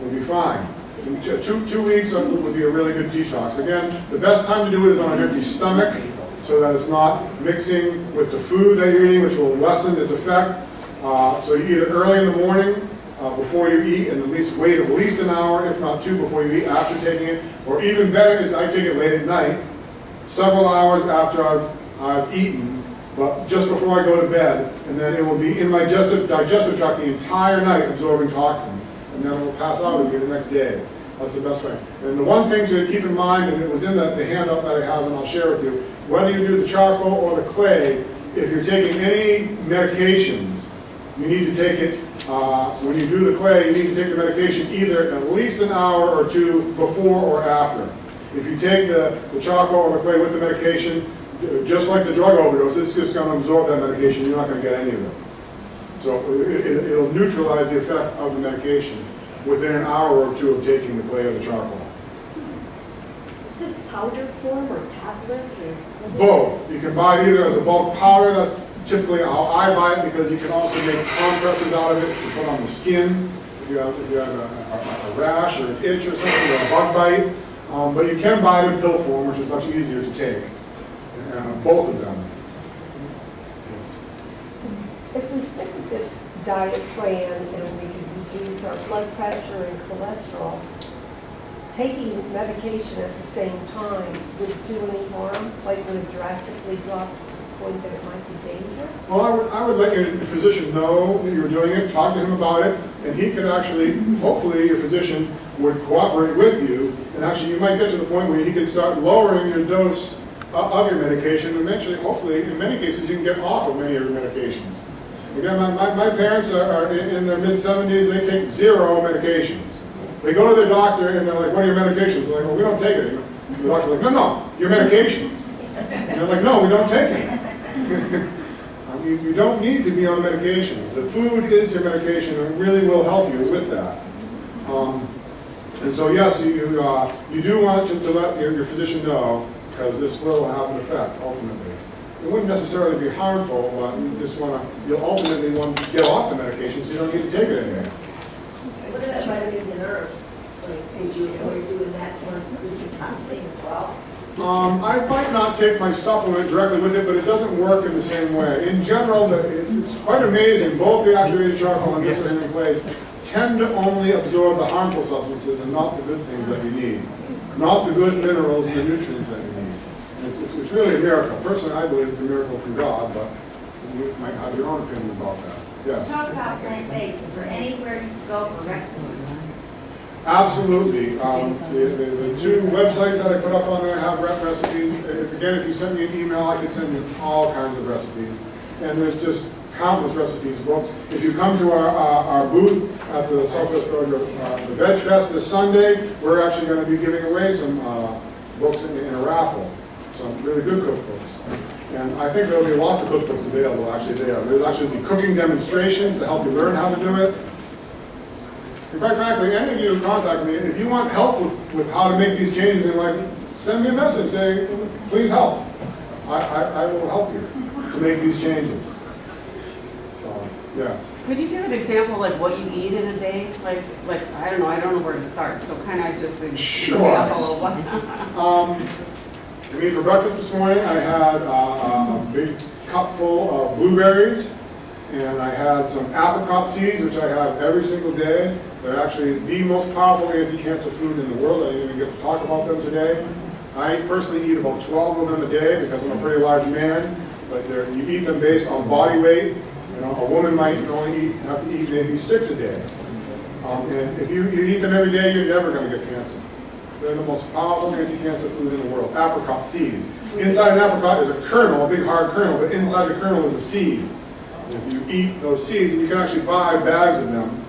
Would be fine. In 2 weeks would be a really good detox. Again, the best time to do it is on an empty stomach, so that it's not mixing with the food that you're eating, which will lessen its effect. So you eat it early in the morning before you eat, and wait at least an hour, if not 2, before you eat after taking it. Or even better is I take it late at night, several hours after I've eaten, but just before I go to bed, and then it will be in my digestive tract the entire night absorbing toxins, and then it will pass out again the next day. That's the best way. And the one thing to keep in mind, and it was in the handout that I have and I'll share with you, whether you do the charcoal or the clay, if you're taking any medications, you need to take it, when you do the clay, you need to take the medication either at least an hour or 2 before or after. If you take the charcoal or the clay with the medication, just like the drug overdose, it's just going to absorb that medication. You're not going to get any of it. So it'll neutralize the effect of the medication within an hour or 2 of taking the clay or the charcoal. Is this powder form or tablet or? what is it? Both. You can buy it either as a bulk powder, that's typically how I buy it, because you can also make compresses out of it to put on the skin if you have a rash or an itch or something, or a bug bite. But you can buy it in pill form, which is much easier to take. Both of them. If we stick with this diet plan and we can reduce our blood pressure and cholesterol, taking medication at the same time would do any harm? Like would it drastically drop to the point that it might be dangerous? Well, I would let your physician know that you were doing it, talk to him about it, and he could actually, hopefully your physician would cooperate with you, and actually you might get to the point where he could start lowering your dose of your medication, and eventually, hopefully, in many cases, you can get off of many of your medications. Again, my parents are in their mid-70s, they take 0 medications. They go to their doctor and they're like, what are your medications? They're like, well, we don't take it anymore. The doctor's like, no, your medications. And they're like, no, we don't take it. You don't need to be on medications. The food is your medication and it really will help you with that. And so yes, you do want to let your physician know, because this will have an effect ultimately. It wouldn't necessarily be harmful, but you'll ultimately want to get off the medication so you don't need to take it anymore. What about vitamins and herbs? Like, are you doing that for detoxing as well? I might not take my supplement directly with it, but it doesn't work in the same way. In general, it's quite amazing. Both the activated charcoal and glycerin clays tend to only absorb the harmful substances and not the good things that you need. Not the good minerals and the nutrients that you need. It's really a miracle. Personally, I believe it's a miracle from God, but you might have your own opinion about that. Yes? Talk about plant-based. Is there anywhere you can go for recipes? Absolutely. The 2 websites that I put up on there have recipes. If you send me an email, I can send you all kinds of recipes. And there's just countless recipes, books. If you come to our booth at the Southwest Georgia the Veg Fest this Sunday, we're actually going to be giving away some books in a raffle. Some really good cookbooks. And I think there will be lots of cookbooks available actually there. There's actually be cooking demonstrations to help you learn how to do it. And quite frankly, any of you who contact me, if you want help with how to make these changes in your life, send me a message saying, please help. I will help you to make these changes. So, yes. Could you give an example like what you eat in a day? Like I don't know where to start. So kind of just an example of what. I mean, for breakfast this morning, I had a big cup full of blueberries, and I had some apricot seeds, which I have every single day. They're actually the most powerful anti-cancer food in the world. I didn't even get to talk about them today. I personally eat about 12 of them a day because I'm a pretty large man, but you eat them based on body weight. You know, a woman might only have to eat maybe 6 a day. And if you eat them every day, you're never going to get cancer. They're the most powerful anti-cancer food in the world. Apricot seeds. Inside an apricot is a kernel, a big hard kernel, but inside the kernel is a seed. And if you eat those seeds, and you can actually buy bags of them,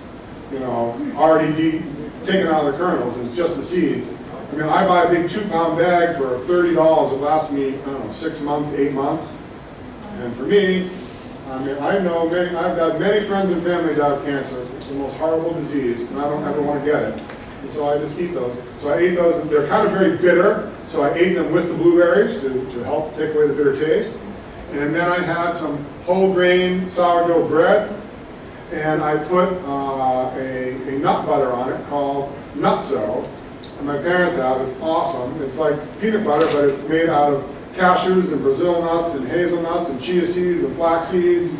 you know, already taken out of the kernels, and it's just the seeds. I mean, I buy a big 2-pound bag for $30. It lasts me, I don't know, 6 months, 8 months. And for me, I mean, I've got many friends and family die of cancer. It's the most horrible disease, and I don't ever want to get it. And so I just eat those. So I ate those, and they're kind of very bitter, so I ate them with the blueberries to help take away the bitter taste. And then I had some whole grain sourdough bread, and I put a nut butter on it called Nutso. And my parents have, it's awesome. It's like peanut butter, but it's made out of cashews and Brazil nuts and hazelnuts and chia seeds and flax seeds.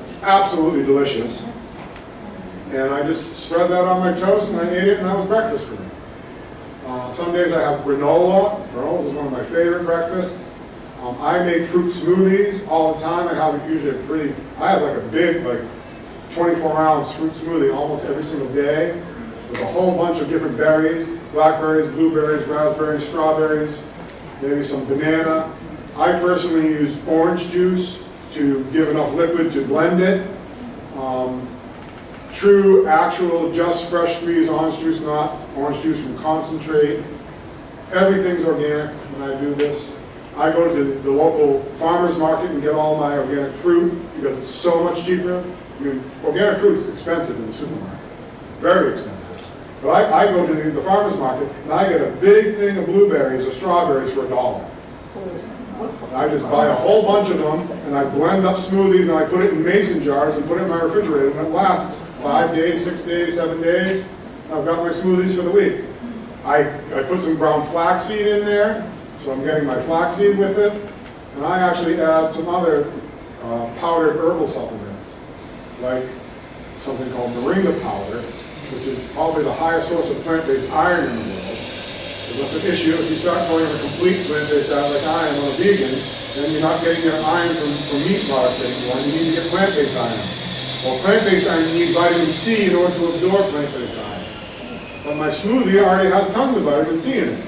It's absolutely delicious. And I just spread that on my toast and I ate it, and that was breakfast for me. Some days I have granola. Granola is one of my favorite breakfasts. I make fruit smoothies all the time. I have usually I have like a big, like 24-ounce fruit smoothie almost every single day with a whole bunch of different berries, blackberries, blueberries, raspberries, strawberries, maybe some banana. I personally use orange juice to give enough liquid to blend it. True, actual, just fresh squeezed orange juice, not orange juice from concentrate. Everything's organic when I do this. I go to the local farmer's market and get all my organic fruit because it's so much cheaper. I mean, organic fruit is expensive in the supermarket, very expensive. But I go to the farmer's market and I get a big thing of blueberries or strawberries for $1. And I just buy a whole bunch of them and I blend up smoothies and I put it in mason jars and put it in my refrigerator and it lasts 5 days, 6 days, 7 days. I've got my smoothies for the week. I put some ground flaxseed in there, so I'm getting my flaxseed with it. And I actually add some other powdered herbal supplements, like something called moringa powder, which is probably the highest source of plant-based iron in the world. So that's an issue. If you start going on a complete plant-based diet like I am, or a vegan, then you're not getting your iron from meat products anymore, and you need to get plant-based iron. Well, plant-based iron, you need vitamin C in order to absorb plant-based iron. But my smoothie already has tons of vitamin C in it.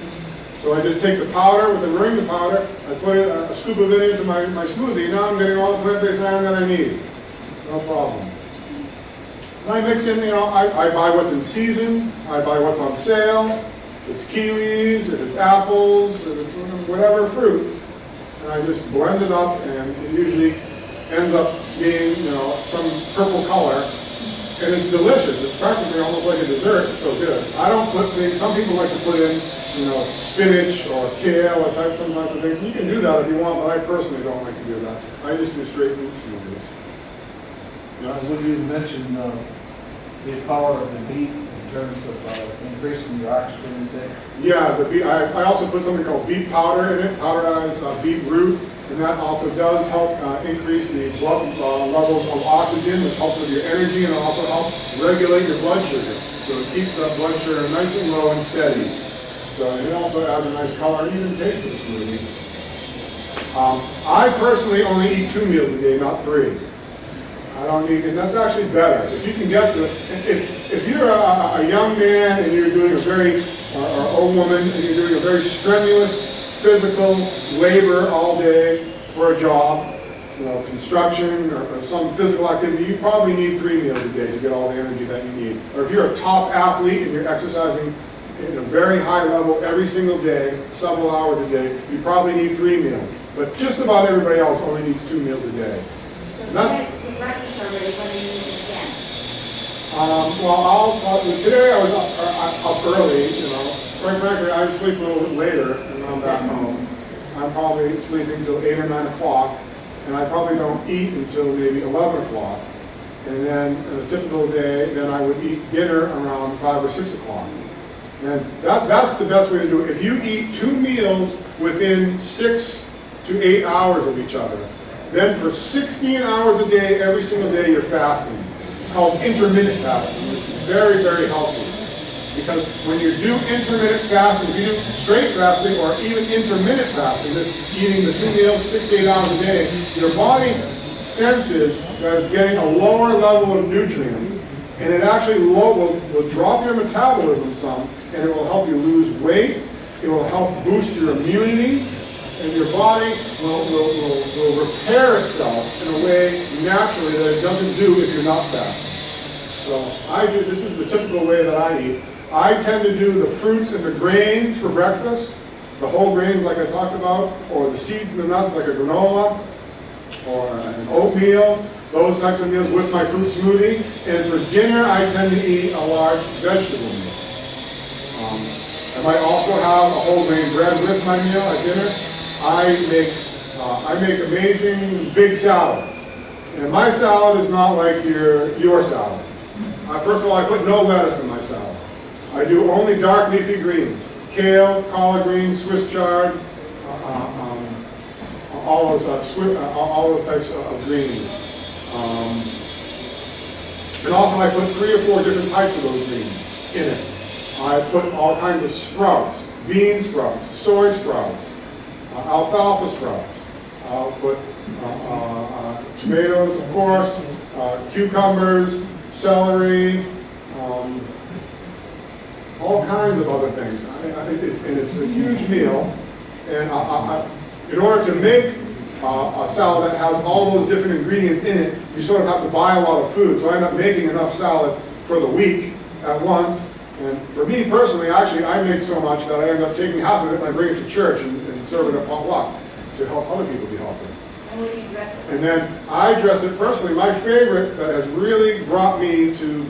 So I just take the powder with the moringa powder, I put a scoop of it into my smoothie, and now I'm getting all the plant-based iron that I need. No problem. And I mix in, I buy what's in season, I buy what's on sale. If it's kiwis, if it's apples, if it's whatever fruit. And I just blend it up, and it usually ends up being, some purple color. And it's delicious. It's practically almost like a dessert. It's so good. I don't put things, some people like to put in, spinach or kale or some types of things. And you can do that if you want, but I personally don't like to do that. I just do straight fruit smoothies. When you mentioned the power of the beet in terms of increasing your oxygen intake. Yeah, the beet. I also put something called beet powder in it, powderized beet root, and that also does help increase the blood levels of oxygen, which helps with your energy, and it also helps regulate your blood sugar. So it keeps that blood sugar nice and low and steady. So it also adds a nice color and even taste to the smoothie. I personally only eat 2 meals a day, not 3. I don't need, and that's actually better. If you can get to, if you're a young man and you're doing a very, or old woman, and you're doing a very strenuous physical labor all day for a job, construction or some physical activity, you probably need 3 meals a day to get all the energy that you need. Or if you're a top athlete and you're exercising at a very high level every single day, several hours a day, you probably need 3 meals. But just about everybody else only needs 2 meals a day. And that's, breakfast already, when are you eating again? today I was up early, Quite frankly, I sleep a little bit later when I'm back home. I'm probably sleeping till 8 or 9 o'clock, and I probably don't eat until maybe 11 o'clock. And then on a typical day, then I would eat dinner around 5 or 6 o'clock. And that's the best way to do it. If you eat 2 meals within 6 to 8 hours of each other, then for 16 hours a day, every single day, you're fasting. It's called intermittent fasting. It's very, very healthy. Because when you do intermittent fasting, if you do straight fasting or even intermittent fasting, just eating the 2 meals, 6 to 8 hours a day, your body senses that it's getting a lower level of nutrients, and it actually will drop your metabolism some, and it will help you lose weight, it will help boost your immunity, and your body will repair itself in a way naturally that it doesn't do if you're not fasting. So this is the typical way that I eat. I tend to do the fruits and the grains for breakfast, the whole grains like I talked about, or the seeds and the nuts like a granola, or an oatmeal, those types of meals with my fruit smoothie. And for dinner, I tend to eat a large vegetable meal. I might also have a whole grain bread with my meal at dinner. I make amazing big salads. And my salad is not like your salad. First of all, I put no lettuce in my salad. I do only dark leafy greens. Kale, collard greens, Swiss chard, all those types of greens. And often I put 3 or 4 different types of those greens in it. I put all kinds of sprouts, bean sprouts, soy sprouts, alfalfa sprouts. I'll put tomatoes, of course, cucumbers, celery, all kinds of other things. And it's a huge meal. And in order to make a salad that has all those different ingredients in it, you sort of have to buy a lot of food. So I end up making enough salad for the week at once. And for me personally, actually, I make so much that I end up taking half of it and I bring it to church and serve it at potluck to help other people be healthy. And what do you dress it? And then I dress it personally. My favorite that has really brought me to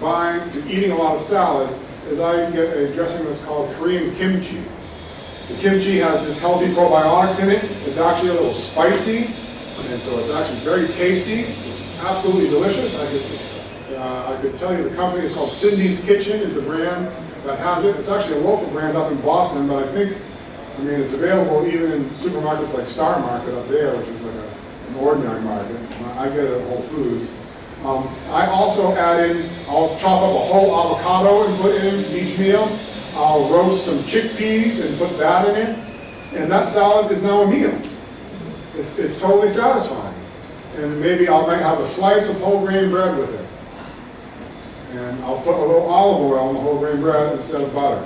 eating a lot of salads is I get a dressing that's called Korean kimchi. The kimchi has this healthy probiotics in it. It's actually a little spicy, and so it's actually very tasty. It's absolutely delicious. I could tell you the company is called Cindy's Kitchen is the brand that has it. It's actually a local brand up in Boston, but I mean, it's available even in supermarkets like Star Market up there, which is like an ordinary market. I get it at Whole Foods. I also add in, I'll chop up a whole avocado and put in each meal. I'll roast some chickpeas and put that in it. And that salad is now a meal. It's totally satisfying. And maybe I might have a slice of whole grain bread with it. And I'll put a little olive oil on the whole grain bread instead of butter.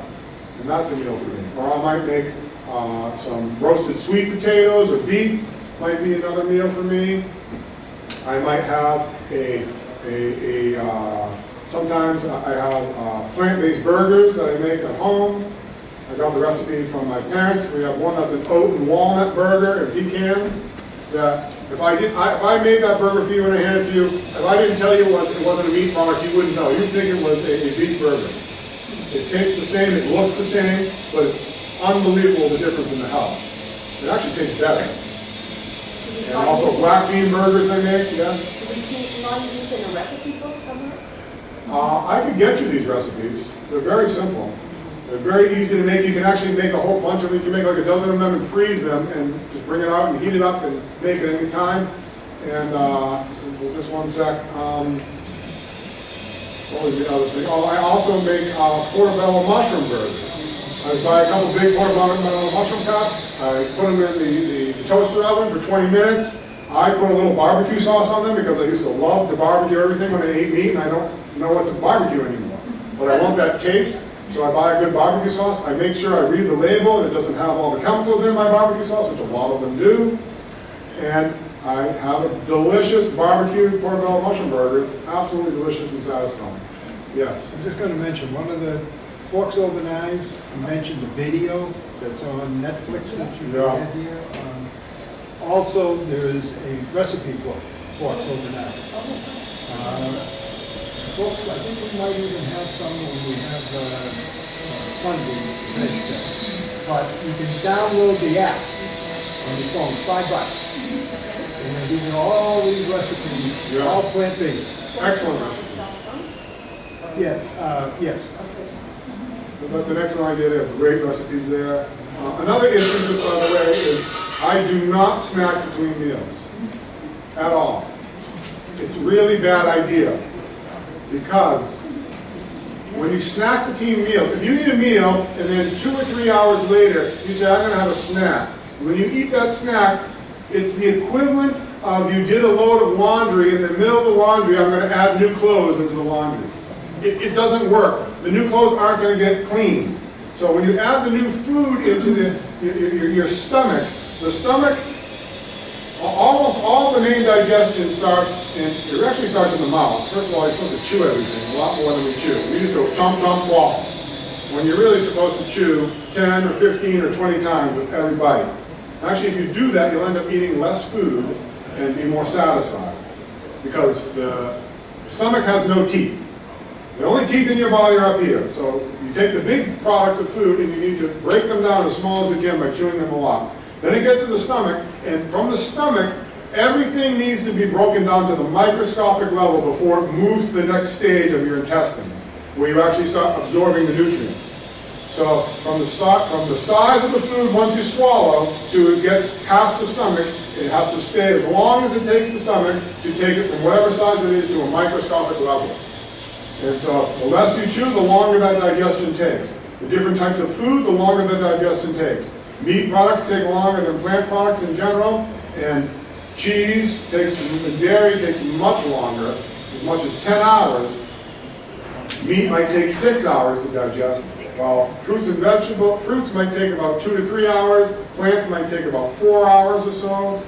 And that's a meal for me. Or I might make some roasted sweet potatoes or beets, might be another meal for me. I might have sometimes I have plant-based burgers that I make at home. I got the recipe from my parents. We have one that's an oat and walnut burger and pecans. That if I made that burger for you and I handed it to you, if I didn't tell you it wasn't a meat product, you wouldn't know. You'd think it was a beef burger. It tastes the same, it looks the same, but it's unbelievable the difference in the health. It actually tastes better. And also black bean burgers I make, yes. Can you not use in a recipe book somewhere? I could get you these recipes. They're very simple. They're very easy to make. You can actually make a whole bunch of them. You can make like a dozen of them and freeze them and just bring it out and heat it up and make it any time. And just one sec. What was the other thing? Oh, I also make portobello mushroom burgers. I buy a couple big portobello mushroom cups. I put them in the toaster oven for 20 minutes. I put a little barbecue sauce on them because I used to love to barbecue everything when I ate meat, and I don't know what to barbecue anymore. But I want that taste, so I buy a good barbecue sauce. I make sure I read the label and it doesn't have all the chemicals in my barbecue sauce, which a lot of them do. And I have a delicious barbecue portobello mushroom burger. It's absolutely delicious and satisfying. Yes? I'm just going to mention one of the forks over knives. You mentioned the video that's on Netflix that you had here. Also, there is a recipe book, Forks Over Knives. Folks, I think we might even have some when we have Sunday veg day. But you can download the app on your phone, $5. And they give you all these recipes, all plant-based. Excellent recipe. Yes. So that's an excellent idea. They have great recipes there. Another issue, just by the way, is I do not snack between meals at all. It's a really bad idea because when you snack between meals, if you eat a meal and then 2 or 3 hours later you say, I'm going to have a snack. When you eat that snack, it's the equivalent of you did a load of laundry, in the middle of the laundry I'm going to add new clothes into the laundry. It doesn't work. The new clothes aren't going to get clean. So when you add the new food into your stomach, the stomach, almost all the main digestion starts it actually starts in the mouth. First of all, you're supposed to chew everything, a lot more than we chew. We just go chomp, chomp, swallow. When you're really supposed to chew 10 or 15 or 20 times with every bite. Actually, if you do that, you'll end up eating less food and be more satisfied. Because the stomach has no teeth. The only teeth in your body are up here. So you take the big products of food and you need to break them down as small as you can by chewing them a lot. Then it gets to the stomach, and from the stomach, everything needs to be broken down to the microscopic level before it moves to the next stage of your intestines, where you actually start absorbing the nutrients. So from the size of the food once you swallow to it gets past the stomach, it has to stay as long as it takes the stomach to take it from whatever size it is to a microscopic level. And so the less you chew, the longer that digestion takes. The different types of food, the longer the digestion takes. Meat products take longer than plant products in general, and cheese and dairy takes much longer, as much as 10 hours. Meat might take 6 hours to digest, while fruits might take about 2 to 3 hours, plants might take about 4 hours or so.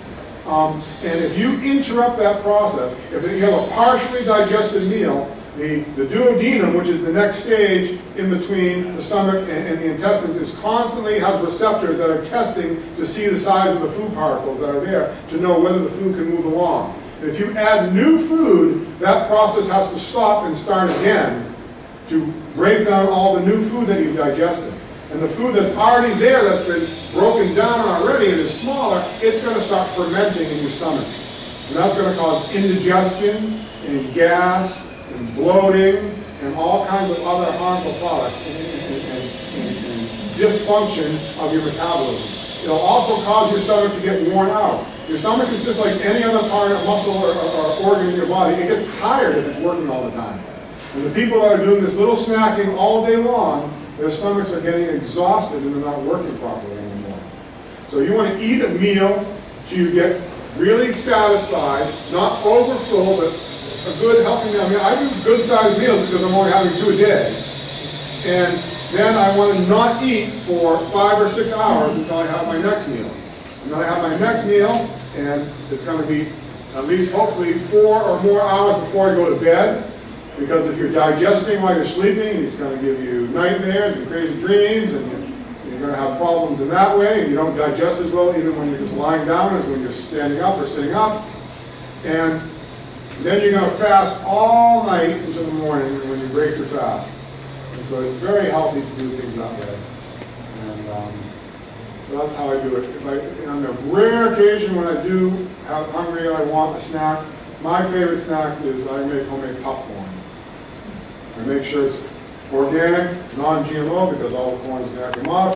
And if you interrupt that process, if you have a partially digested meal, the duodenum, which is the next stage in between the stomach and the intestines, has receptors that are testing to see the size of the food particles that are there to know whether the food can move along. And if you add new food, that process has to stop and start again to break down all the new food that you've digested. And the food that's already there, that's been broken down already and is smaller, it's going to start fermenting in your stomach. And that's going to cause indigestion and gas and bloating and all kinds of other harmful products and dysfunction of your metabolism. It'll also cause your stomach to get worn out. Your stomach is just like any other part of muscle or organ in your body. It gets tired if it's working all the time. And the people that are doing this little snacking all day long, their stomachs are getting exhausted and they're not working properly anymore. So you want to eat a meal till you get really satisfied, not overfull, but a good healthy meal. I mean, I do good-sized meals because I'm only having 2 a day. And then I want to not eat for 5 or 6 hours until I have my next meal. And then I have my next meal, and it's going to be at least, hopefully, 4 or more hours before I go to bed. Because if you're digesting while you're sleeping, it's going to give you nightmares and crazy dreams, and you're going to have problems in that way, and you don't digest as well even when you're just lying down as when you're standing up or sitting up. And then you're going to fast all night until the morning when you break your fast. And so it's very healthy to do things that way. And so that's how I do it. If on a rare occasion when I do have hungry or I want a snack, my favorite snack is I make homemade popcorn. I make sure it's organic, non-GMO, because all the corn is genetically modified.